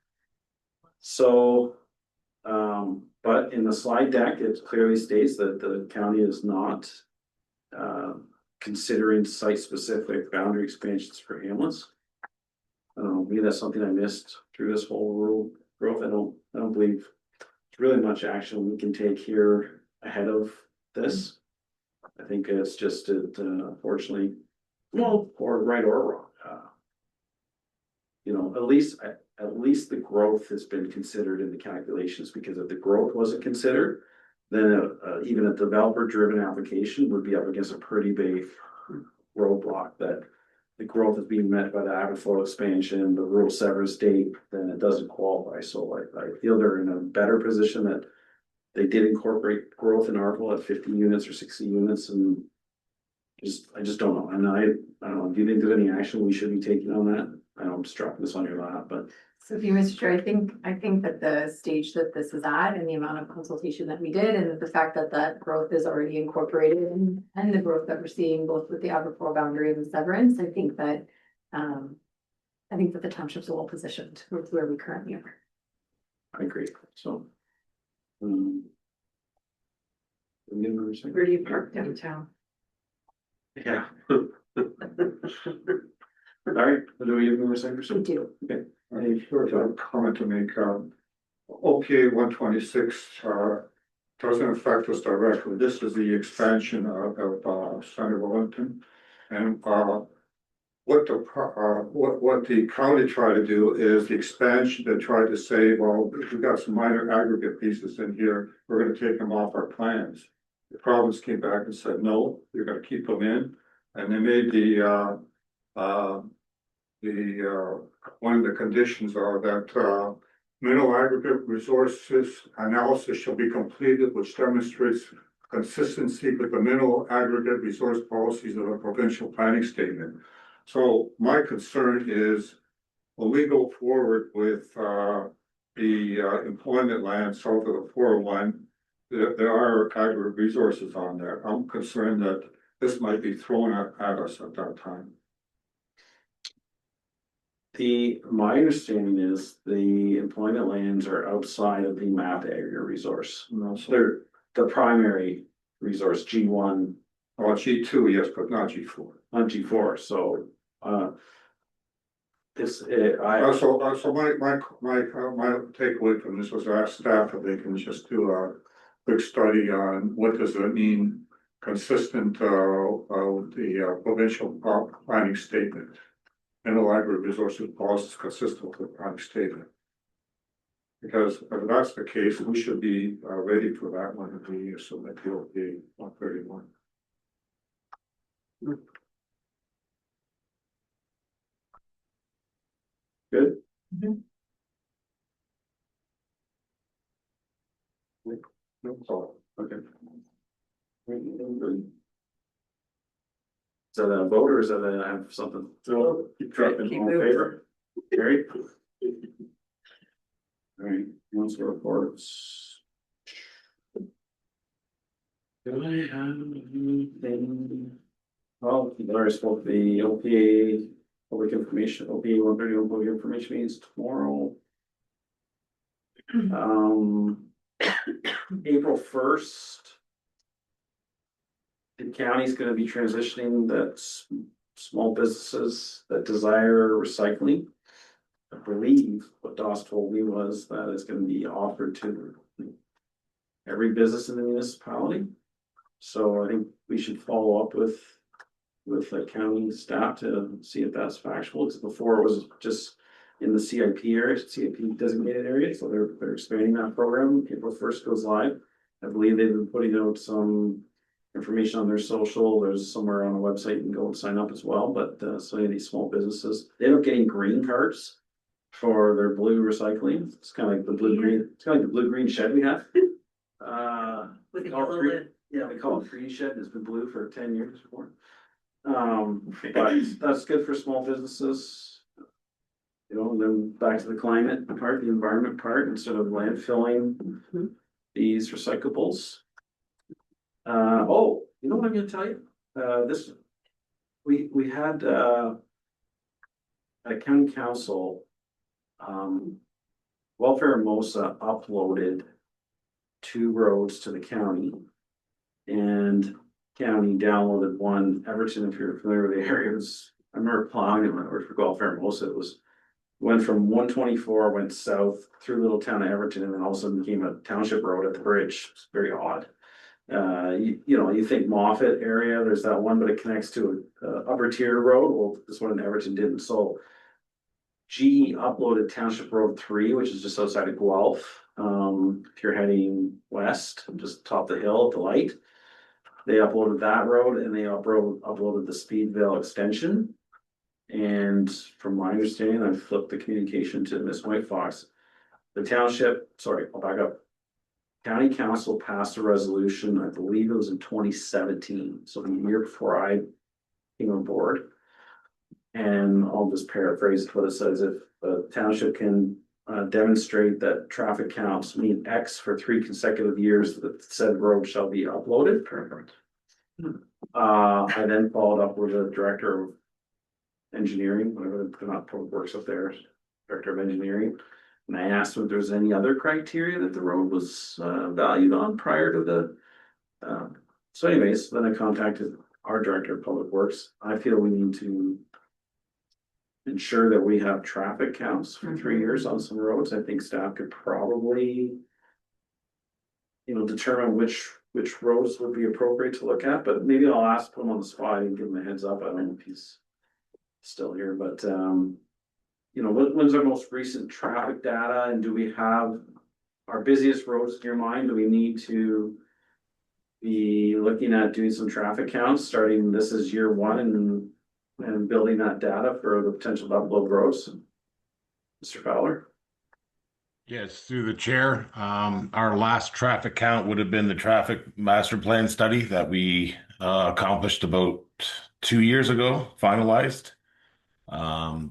A: So, but in the slide deck, it clearly states that the county is not considering site-specific boundary expansions for hamlets. Maybe that's something I missed through this whole rural growth. I don't believe it's really much action we can take here ahead of this. I think it's just unfortunately, well, or right or wrong. At least the growth has been considered in the calculations, because if the growth wasn't considered, then even a developer driven application would be up against a pretty big roadblock that the growth is being met by the Aberfoyle expansion, the rural severance date, then it doesn't qualify. So I feel they're in a better position that they did incorporate growth in Arco at 50 units or 60 units, and I just don't know. And I don't know, do you think there's any action we should be taking on that? I know I'm just dropping this on your lap, but.
B: So if you, Mr. Chair, I think that the stage that this is at and the amount of consultation that we did, and the fact that that growth is already incorporated and the growth that we're seeing both with the Aberfoyle boundary and the severance, I think that the township's well positioned with where we currently are.
A: I agree, so.
E: Where do you park downtown?
A: Yeah. All right, do we have more seconds?
B: We do.
A: Okay.
C: I sort of comment to make, OPA 126, doesn't affect us directly. This is the expansion of Center Wellington. And, what the county tried to do is the expansion to try to say, well, we've got some minor aggregate pieces in here, we're gonna take them off our plans. The province came back and said, no, you're gonna keep them in, and they made one of the conditions are that, mineral aggregate resources analysis shall be completed, which demonstrates consistency with the mineral aggregate resource policies of a provincial planning statement. So my concern is, when we go forward with the employment land south of the 401, there are aggregate resources on there. I'm concerned that this might be thrown at us at that time.
A: My understanding is the employment lands are outside of the mapped area resource.
C: No, so
A: They're the primary resource, G1,
C: G2, yes, but not G4.
A: on G4, so, this, I,
C: So my takeaway from this was ask staff if they can just do a quick study on what does it mean consistent with the provincial planning statement. Mineral aggregate resources policy is consistent with the planning statement. Because if that's the case, we should be ready for that one if we submit the OPA 131.
A: good?
C: That's all.
A: Okay. Is that a vote or is that I have something?
C: So keep trucking.
A: All in favor? Carried. All right, council reports. Do I have anything? Well, Larry spoke the OPA, public information, OPA 130 public information meetings tomorrow. April 1st. The county's gonna be transitioning that small businesses that desire recycling. I believe what Doss told me was that it's gonna be offered to every business in the municipality. So I think we should follow up with the county staff to see if that's factual, because before it was just in the CIP area, CIP designated area, so they're expanding that program. April 1st goes live. I believe they've been putting out some information on their social. There's somewhere on the website you can go and sign up as well, but so many of these small businesses, they end up getting green cards for their blue recycling. It's kind of like the blue-green, it's kind of like the blue-green shed we have.
E: With
A: they
E: the
A: call it
E: yellow
A: green-
E: lid.
A: Yeah, they call it green shed, it's been blue for 10 years before. But that's good for small businesses. You know, and then back to the climate part, the environment part, instead of landfilling these recyclables. Oh, you know what I'm gonna tell you? We had a county council, Welfare Mosa uploaded 2 roads to the county. And county downloaded one. Everton, if you're familiar with the areas, I remember plowing it when I worked for Welfare Mosa. It went from 124, went south through little town of Everton, and then all of a sudden became a township road at the bridge. It's very odd. You know, you think Moffat area, there's that one, but it connects to a upper tier road. Well, this one in Everton didn't. So GE uploaded Township Road 3, which is just outside of Guelph. If you're heading west, just top the hill at the light, they uploaded that road, and they uploaded the Speedville extension. And from my understanding, I flipped the communication to Miss White Fox. The township, sorry, I'll back up. County Council passed a resolution, I believe it was in 2017, so the year before I came on board. And I'll just paraphrase what it says: if a township can demonstrate that traffic counts mean X for 3 consecutive years, that said road shall be uploaded. Perfect. I then followed up with the director of engineering, whatever, they're not public works up there, director of engineering. And I asked him if there's any other criteria that the road was valued on prior to So anyways, then I contacted our Director of Public Works. I feel we need to ensure that we have traffic counts for 3 years on some roads. I think staff could probably, determine which roads would be appropriate to look at, but maybe I'll ask him on the spot and give him a heads up. I don't know if he's still here, but when's our most recent traffic data, and do we have our busiest roads in your mind? Do we need to be looking at doing some traffic counts starting, this is year one, and building that data for the potential to upload roads? Mr. Fowler?
K: Yes, through the chair. Our last traffic count would have been the traffic master plan study that we accomplished about 2 years ago, finalized. So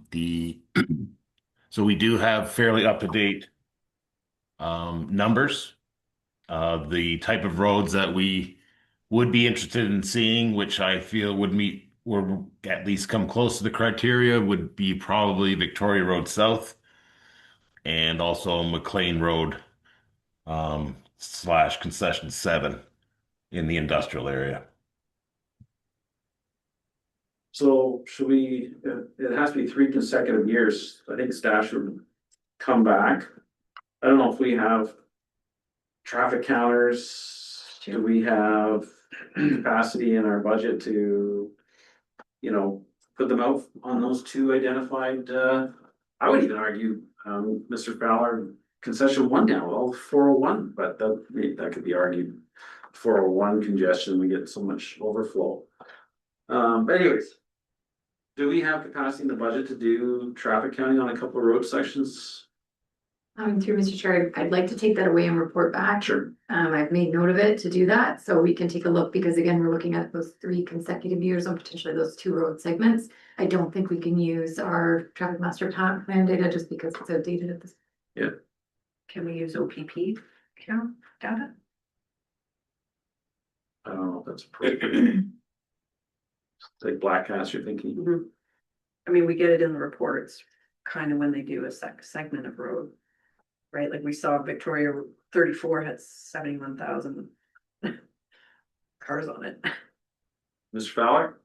K: we do have fairly up-to-date numbers of the type of roads that we would be interested in seeing, which I feel would meet or at least come close to the criteria, would be probably Victoria Road South and also McLean Road / concession 7 in the industrial area.
A: So should we, it has to be 3 consecutive years. I think staff should come back. I don't know if we have traffic counters. Do we have capacity in our budget to, put them out on those 2 identified, I would even argue, Mr. Fowler, concession 1 now, well, 401, but that could be argued. 401 congestion, we get so much overflow. But anyways, do we have capacity in the budget to do traffic counting on a couple of road sections?
B: Through Mr. Chair, I'd like to take that away and report back.
A: Sure.
B: I've made note of it to do that, so we can take a look, because again, we're looking at those 3 consecutive years on potentially those 2 road segments. I don't think we can use our traffic master plan data just because it's outdated at this.
E: Can we use OPP count data?
A: I don't know if that's appropriate. Like Black House, you're thinking?
E: I mean, we get it in the reports, kind of when they do a segment of road. Right, like we saw Victoria 34 had 71,000 cars on it.
A: Mr. Fowler?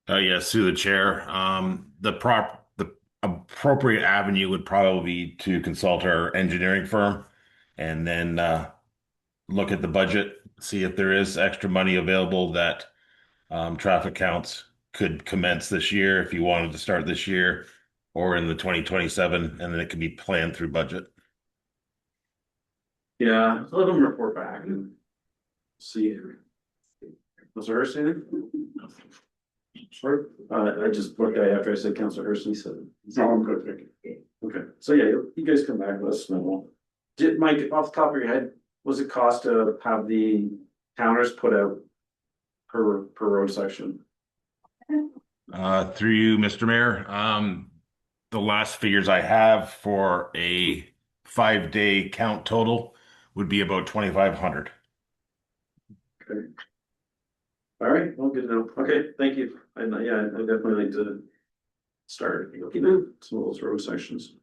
K: Yes, through the chair. The appropriate avenue would probably be to consult our engineering firm and then look at the budget, see if there is extra money available that traffic counts could commence this year if you wanted to start this year, or in the 2027, and then it can be planned through budget.
A: Yeah, let them report back and see. Was there Hurst anything? Sure. I just looked at it after I said Councilor Hurst, and he said.
C: No, I'm good, thank you.
A: Okay, so yeah, you guys come back, let us know. Did Mike, off the top of your head, was it cost to have the counters put out per road section?
K: Through you, Mr. Mayor. The last figures I have for a 5-day count total would be about 2,500.
A: Okay. All right, well, good to know. Okay, thank you. I definitely like to start looking at some of those road sections.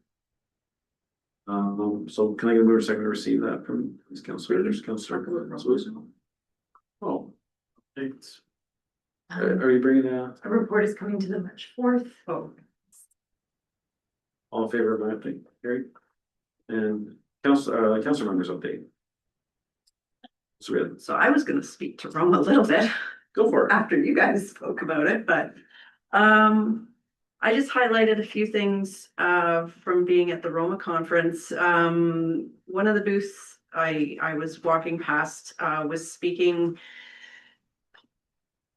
A: So can I get a move second to receive that from these councilors, Councilor? Oh, thanks. Are you bringing
B: A report is coming to the March 4th.
E: Oh,
A: all in favor of my update, Gary? And council members update.
E: so I was gonna speak to Rome a little bit
A: Go for it.
E: after you guys spoke about it, but I just highlighted a few things from being at the Roma conference. One of the booths I was walking past was speaking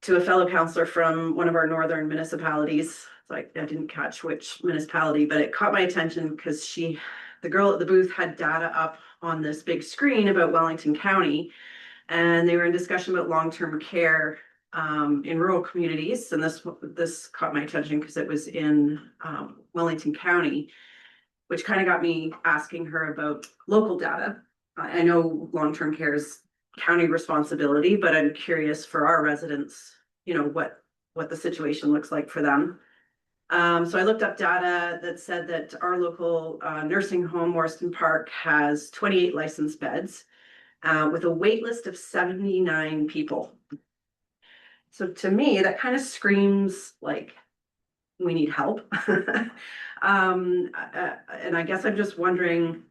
E: to a fellow councillor from one of our northern municipalities. Like, I didn't catch which municipality, but it caught my attention because the girl at the booth had data up on this big screen about Wellington County. And they were in discussion about long-term care in rural communities. And this caught my attention because it was in Wellington County, which kind of got me asking her about local data. I know long-term care is county responsibility, but I'm curious for our residents, what the situation looks like for them. So I looked up data that said that our local nursing home, Morriston Park, has 28 licensed beds. with a wait list of 79 people. So to me, that kind of screams like we need help. And I guess I'm just wondering,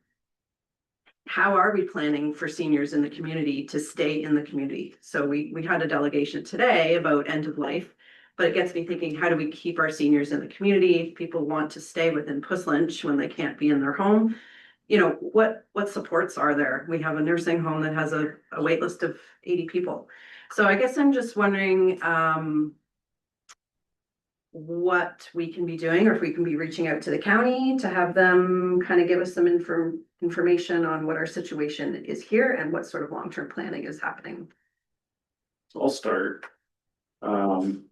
E: how are we planning for seniors in the community to stay in the community? So we had a delegation today about end of life, but it gets me thinking, how do we keep our seniors in the community? If people want to stay within Puslinch when they can't be in their home, you know, what supports are there? We have a nursing home that has a wait list of 80 people. So I guess I'm just wondering, what we can be doing, or if we can be reaching out to the county to have them kind of give us some information on what our situation is here and what sort of long-term planning is happening.
A: So I'll start. Don't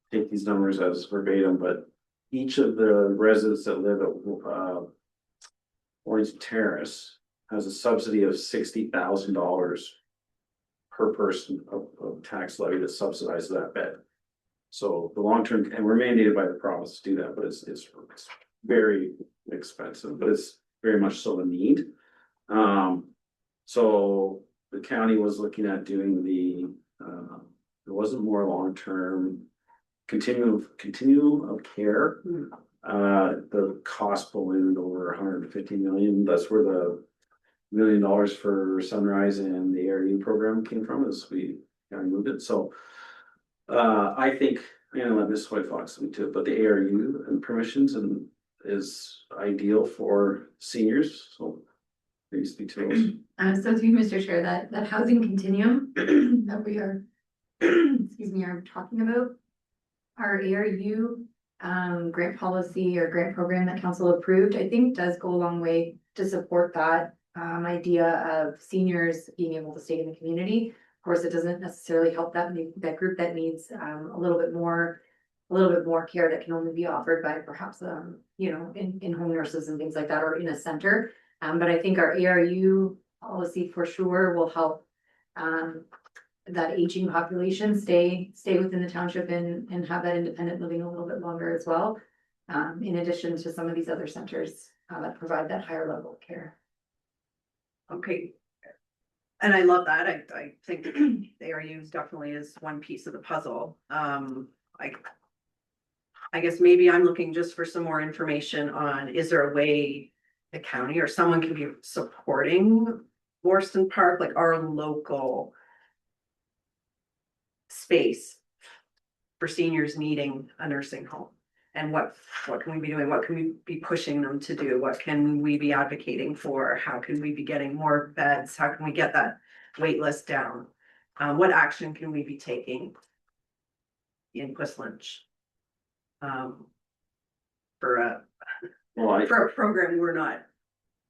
A: take these numbers as verbatim, but each of the residents that live at Orange Terrace has a subsidy of $60,000 per person of tax levy that subsidizes that bed. So the long-term, and we're mandated by the province to do that, but it's very expensive, but it's very much so a need. So the county was looking at doing it wasn't more long-term continuum of care. The cost ballooned over 150 million. That's where the $1 million for Sunrise and the ARU program came from, as we kind of moved it. So I think, I'm gonna let Ms. White Fox speak to it, but the ARU and permissions is ideal for seniors, so maybe speak to those.
B: So through Mr. Chair, that housing continuum that we are, excuse me, are talking about, our ARU grant policy or grant program that council approved, I think does go a long way to support that idea of seniors being able to stay in the community. Of course, it doesn't necessarily help that group that needs a little bit more care that can only be offered by perhaps you know, in home nurses and things like that, or in a center. But I think our ARU policy for sure will help that aging population stay within the township and have that independent living a little bit longer as well. In addition to some of these other centers that provide that higher level of care.
E: Okay. And I love that. I think the ARU definitely is one piece of the puzzle. I guess maybe I'm looking just for some more information on, is there a way the county or someone can be supporting Worston Park, like our local space for seniors needing a nursing home? And what can we be doing? What can we be pushing them to do? What can we be advocating for? How can we be getting more beds? How can we get that wait list down? What action can we be taking in Puslinch for a program we're not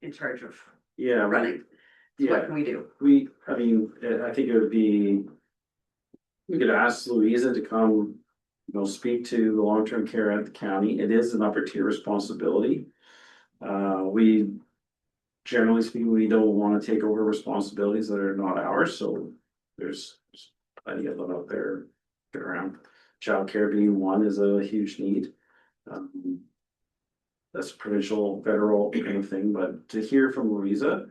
E: in charge of running? What can we do?
A: I mean, I think it would be, we could ask Louisa to come, you know, speak to the long-term care at the county. It is an upper tier responsibility. We generally speaking, we don't want to take over responsibilities that are not ours, so there's plenty of them out there around. Childcare being one is a huge need. That's provincial, federal kind of thing, but to hear from Louisa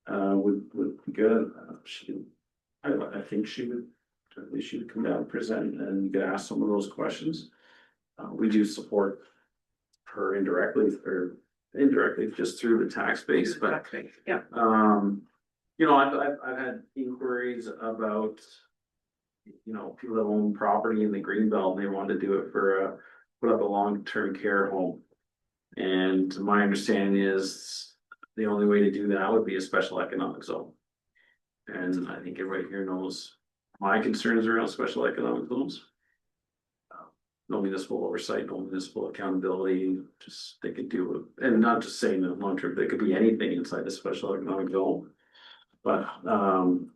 A: would be good. I think she would come down and present, and you could ask some of those questions. We do support her indirectly just through the tax base, but
E: yeah.
A: You know, I've had inquiries about, you know, people that own property in the Greenbelt and they want to do it for put up a long-term care home. And my understanding is the only way to do that would be a special economic zone. And I think everybody here knows my concerns around special economic zones. No municipal oversight, no municipal accountability, just they could do it, and not just saying that long term, they could be anything inside the special economic zone. But and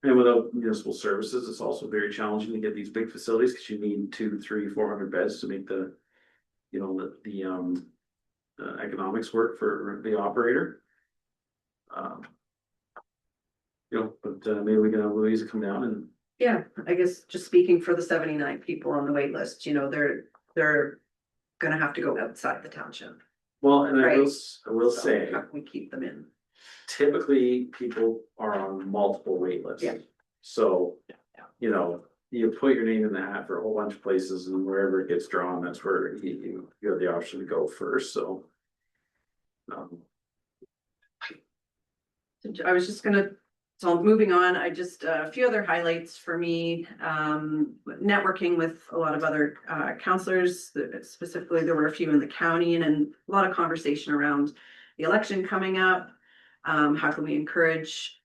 A: without municipal services, it's also very challenging to get these big facilities because you need 200, 300, 400 beds to make the, you know, the economics work for the operator. You know, but maybe we can have Louisa come down and.
E: Yeah, I guess just speaking for the 79 people on the wait list, you know, they're gonna have to go outside the township.
A: Well, and
E: Right.
A: I will
E: So
A: say,
E: how can we keep them in?
A: typically people are on multiple wait lists.
E: Yeah.
A: So, you know, you put your name in the hat for a whole bunch of places and wherever it gets drawn, that's where you have the option to go first, so.
E: I was just gonna, so moving on, I just, a few other highlights for me, networking with a lot of other counselors. Specifically, there were a few in the county and a lot of conversation around the election coming up. How can we encourage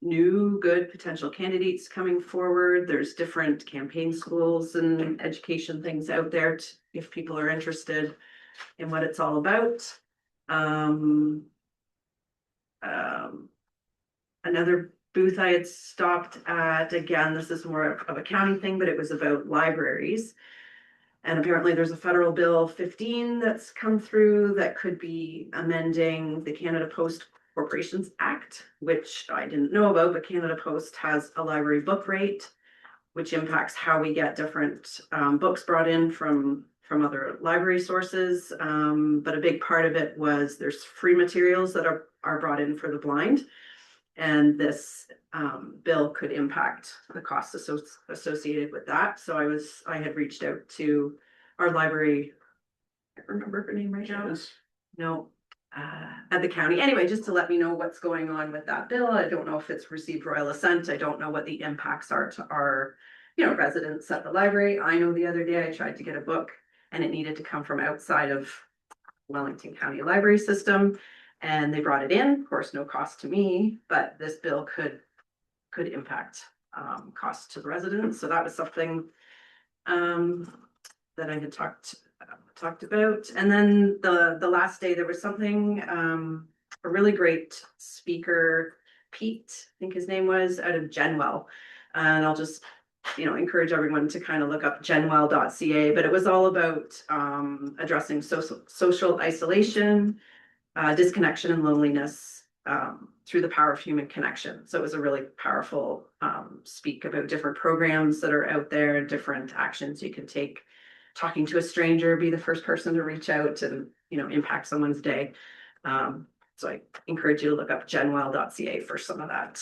E: new good potential candidates coming forward? There's different campaign schools and education things out there if people are interested in what it's all about. Another booth I had stopped at, again, this is more of a county thing, but it was about libraries. And apparently there's a federal bill 15 that's come through that could be amending the Canada Post Corporations Act, which I didn't know about, but Canada Post has a library book rate, which impacts how we get different books brought in from other library sources. But a big part of it was there's free materials that are brought in for the blind. And this bill could impact the costs associated with that. So I had reached out to our library, I can't remember her name right now.
A: Yes.
E: No, at the county. Anyway, just to let me know what's going on with that bill. I don't know if it's received royal assent. I don't know what the impacts are to our, residents at the library. I know the other day I tried to get a book and it needed to come from outside of Wellington County Library System. And they brought it in, of course, no cost to me, but this bill could impact costs to the residents. So that was something that I had talked about. And then the last day there was something, a really great speaker, Pete, I think his name was, out of Genwell. And I'll just, encourage everyone to kind of look up genwell.ca, but it was all about addressing social isolation, disconnection and loneliness through the power of human connection. So it was a really powerful speak about different programs that are out there, different actions you can take. Talking to a stranger, be the first person to reach out and, impact someone's day. So I encourage you to look up genwell.ca for some of that.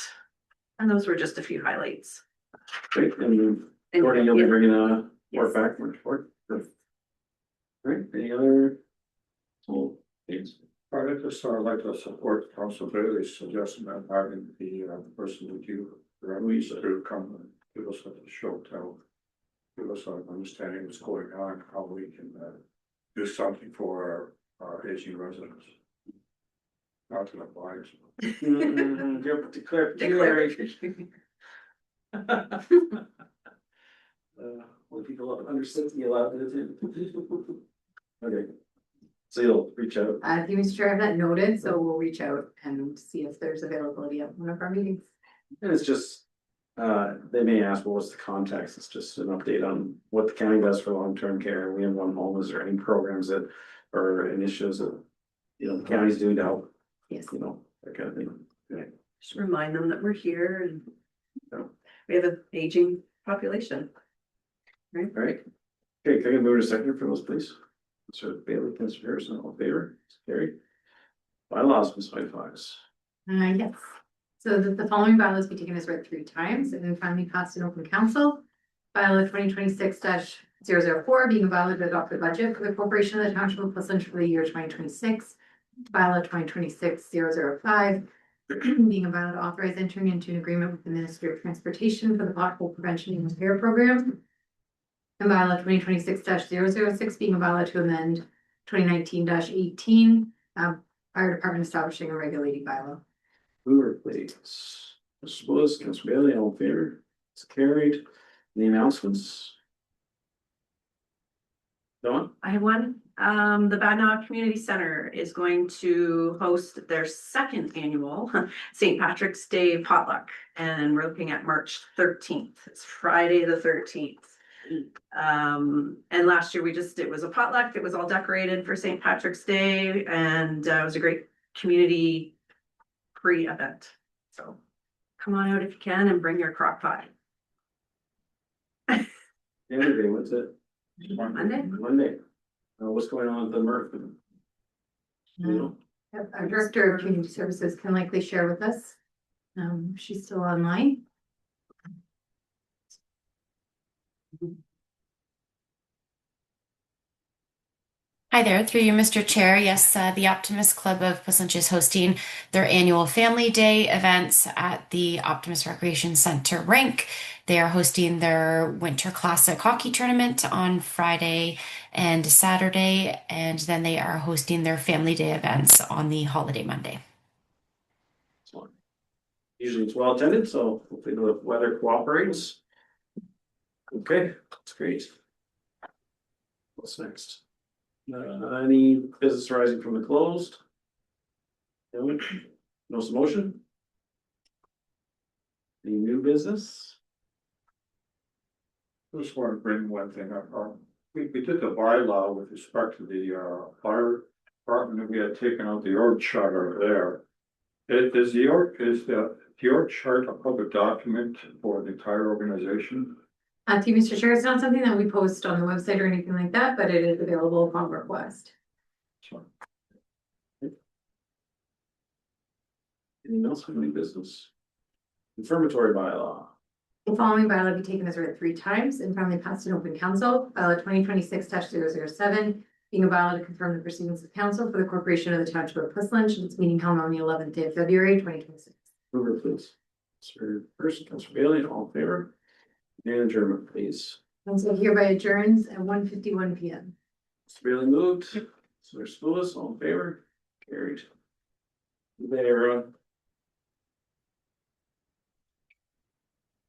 E: And those were just a few highlights.
A: Great, and Gordon, you'll be bringing a report back from report. Right, any other? Things?
C: I'd like to support Council Bailey's suggestion of having the person with you, Louise, to come and give us a show, give us an understanding of what's going on, how we can do something for our aging residents. Not to the blind.
A: Declare. When people understand, you allowed to do. Okay. So you'll reach out.
B: You Mr. Chair, I have that noted, so we'll reach out and see if there's availability at one of our meetings.
A: And it's just, they may ask, well, what's the context? It's just an update on what the county does for long-term care. We have one home. Is there any programs that or initiatives that, the county's doing to help?
B: Yes.
A: That kind of thing. Okay.
E: Just remind them that we're here and we have an aging population.
A: All right. Okay, can I move to second for those, please? Councilor Bailey, Councilor Harrison, all in favor? It's carried. Bylaws, Ms. Whitefox.
B: Yes. So the following bylaws be taken as read 3 times and then finally passed in open council. Bylaw 2026-004 being a bylaw to adopt the budget for the corporation of the township of Pleasant for the year 2026. Bylaw 2026-005 being a bylaw to authorize entering into an agreement with the Ministry of Transportation for the pothole prevention and repair program. And bylaw 2026-006 being a bylaw to amend 2019-18 fire department establishing a regulating bylaw.
A: Hoover, please. Mr. Willis, Councilor Bailey, all in favor? It's carried. Any announcements? Dawn?
E: I have one. The Badnaw Community Center is going to host their second annual St. Patrick's Day potluck. And we're looking at March 13th. It's Friday the 13th. And last year it was a potluck. It was all decorated for St. Patrick's Day and it was a great community free event. So come on out if you can and bring your crock pot.
A: Day, what's it?
E: Monday.
A: Monday. What's going on at the Murph?
B: Our Director of Community Services can likely share with us. She's still online.
H: Hi there, through you, Mr. Chair. Yes, the Optimist Club of Whistler is hosting their annual Family Day events at the Optimist Recreation Center rink. They are hosting their Winter Classic hockey tournament on Friday and Saturday, and then they are hosting their Family Day events on the holiday Monday.
A: Usually it's well attended, so hopefully the weather cooperates. Okay, that's great. What's next? Any business arising from the closed? No, no motion? Any new business?
C: Just want to bring one thing up. We did the bylaw with respect to the fire department, and we had taken out the org chart over there. Is the org chart a public document for the entire organization?
B: To you, Mr. Chair, it's not something that we post on the website or anything like that, but it is available upon request.
C: Sure.
A: Anything else for any business? Confirmatory bylaw.
B: The following bylaw be taken as read 3 times and finally passed in open council. Bylaw 2026-007, being a bylaw to confirm the proceedings of council for the corporation of the township of Whistler, should its meeting held on the 11th day of February 2026.
A: Mover, please. Mr. First, Councilor Bailey, all in favor? And adjournment, please.
B: Council hereby adjourns at 1:51 p.m.
A: Mr. Bailey moved. Mr. Spoulis, all in favor? Carried. Good day, everyone.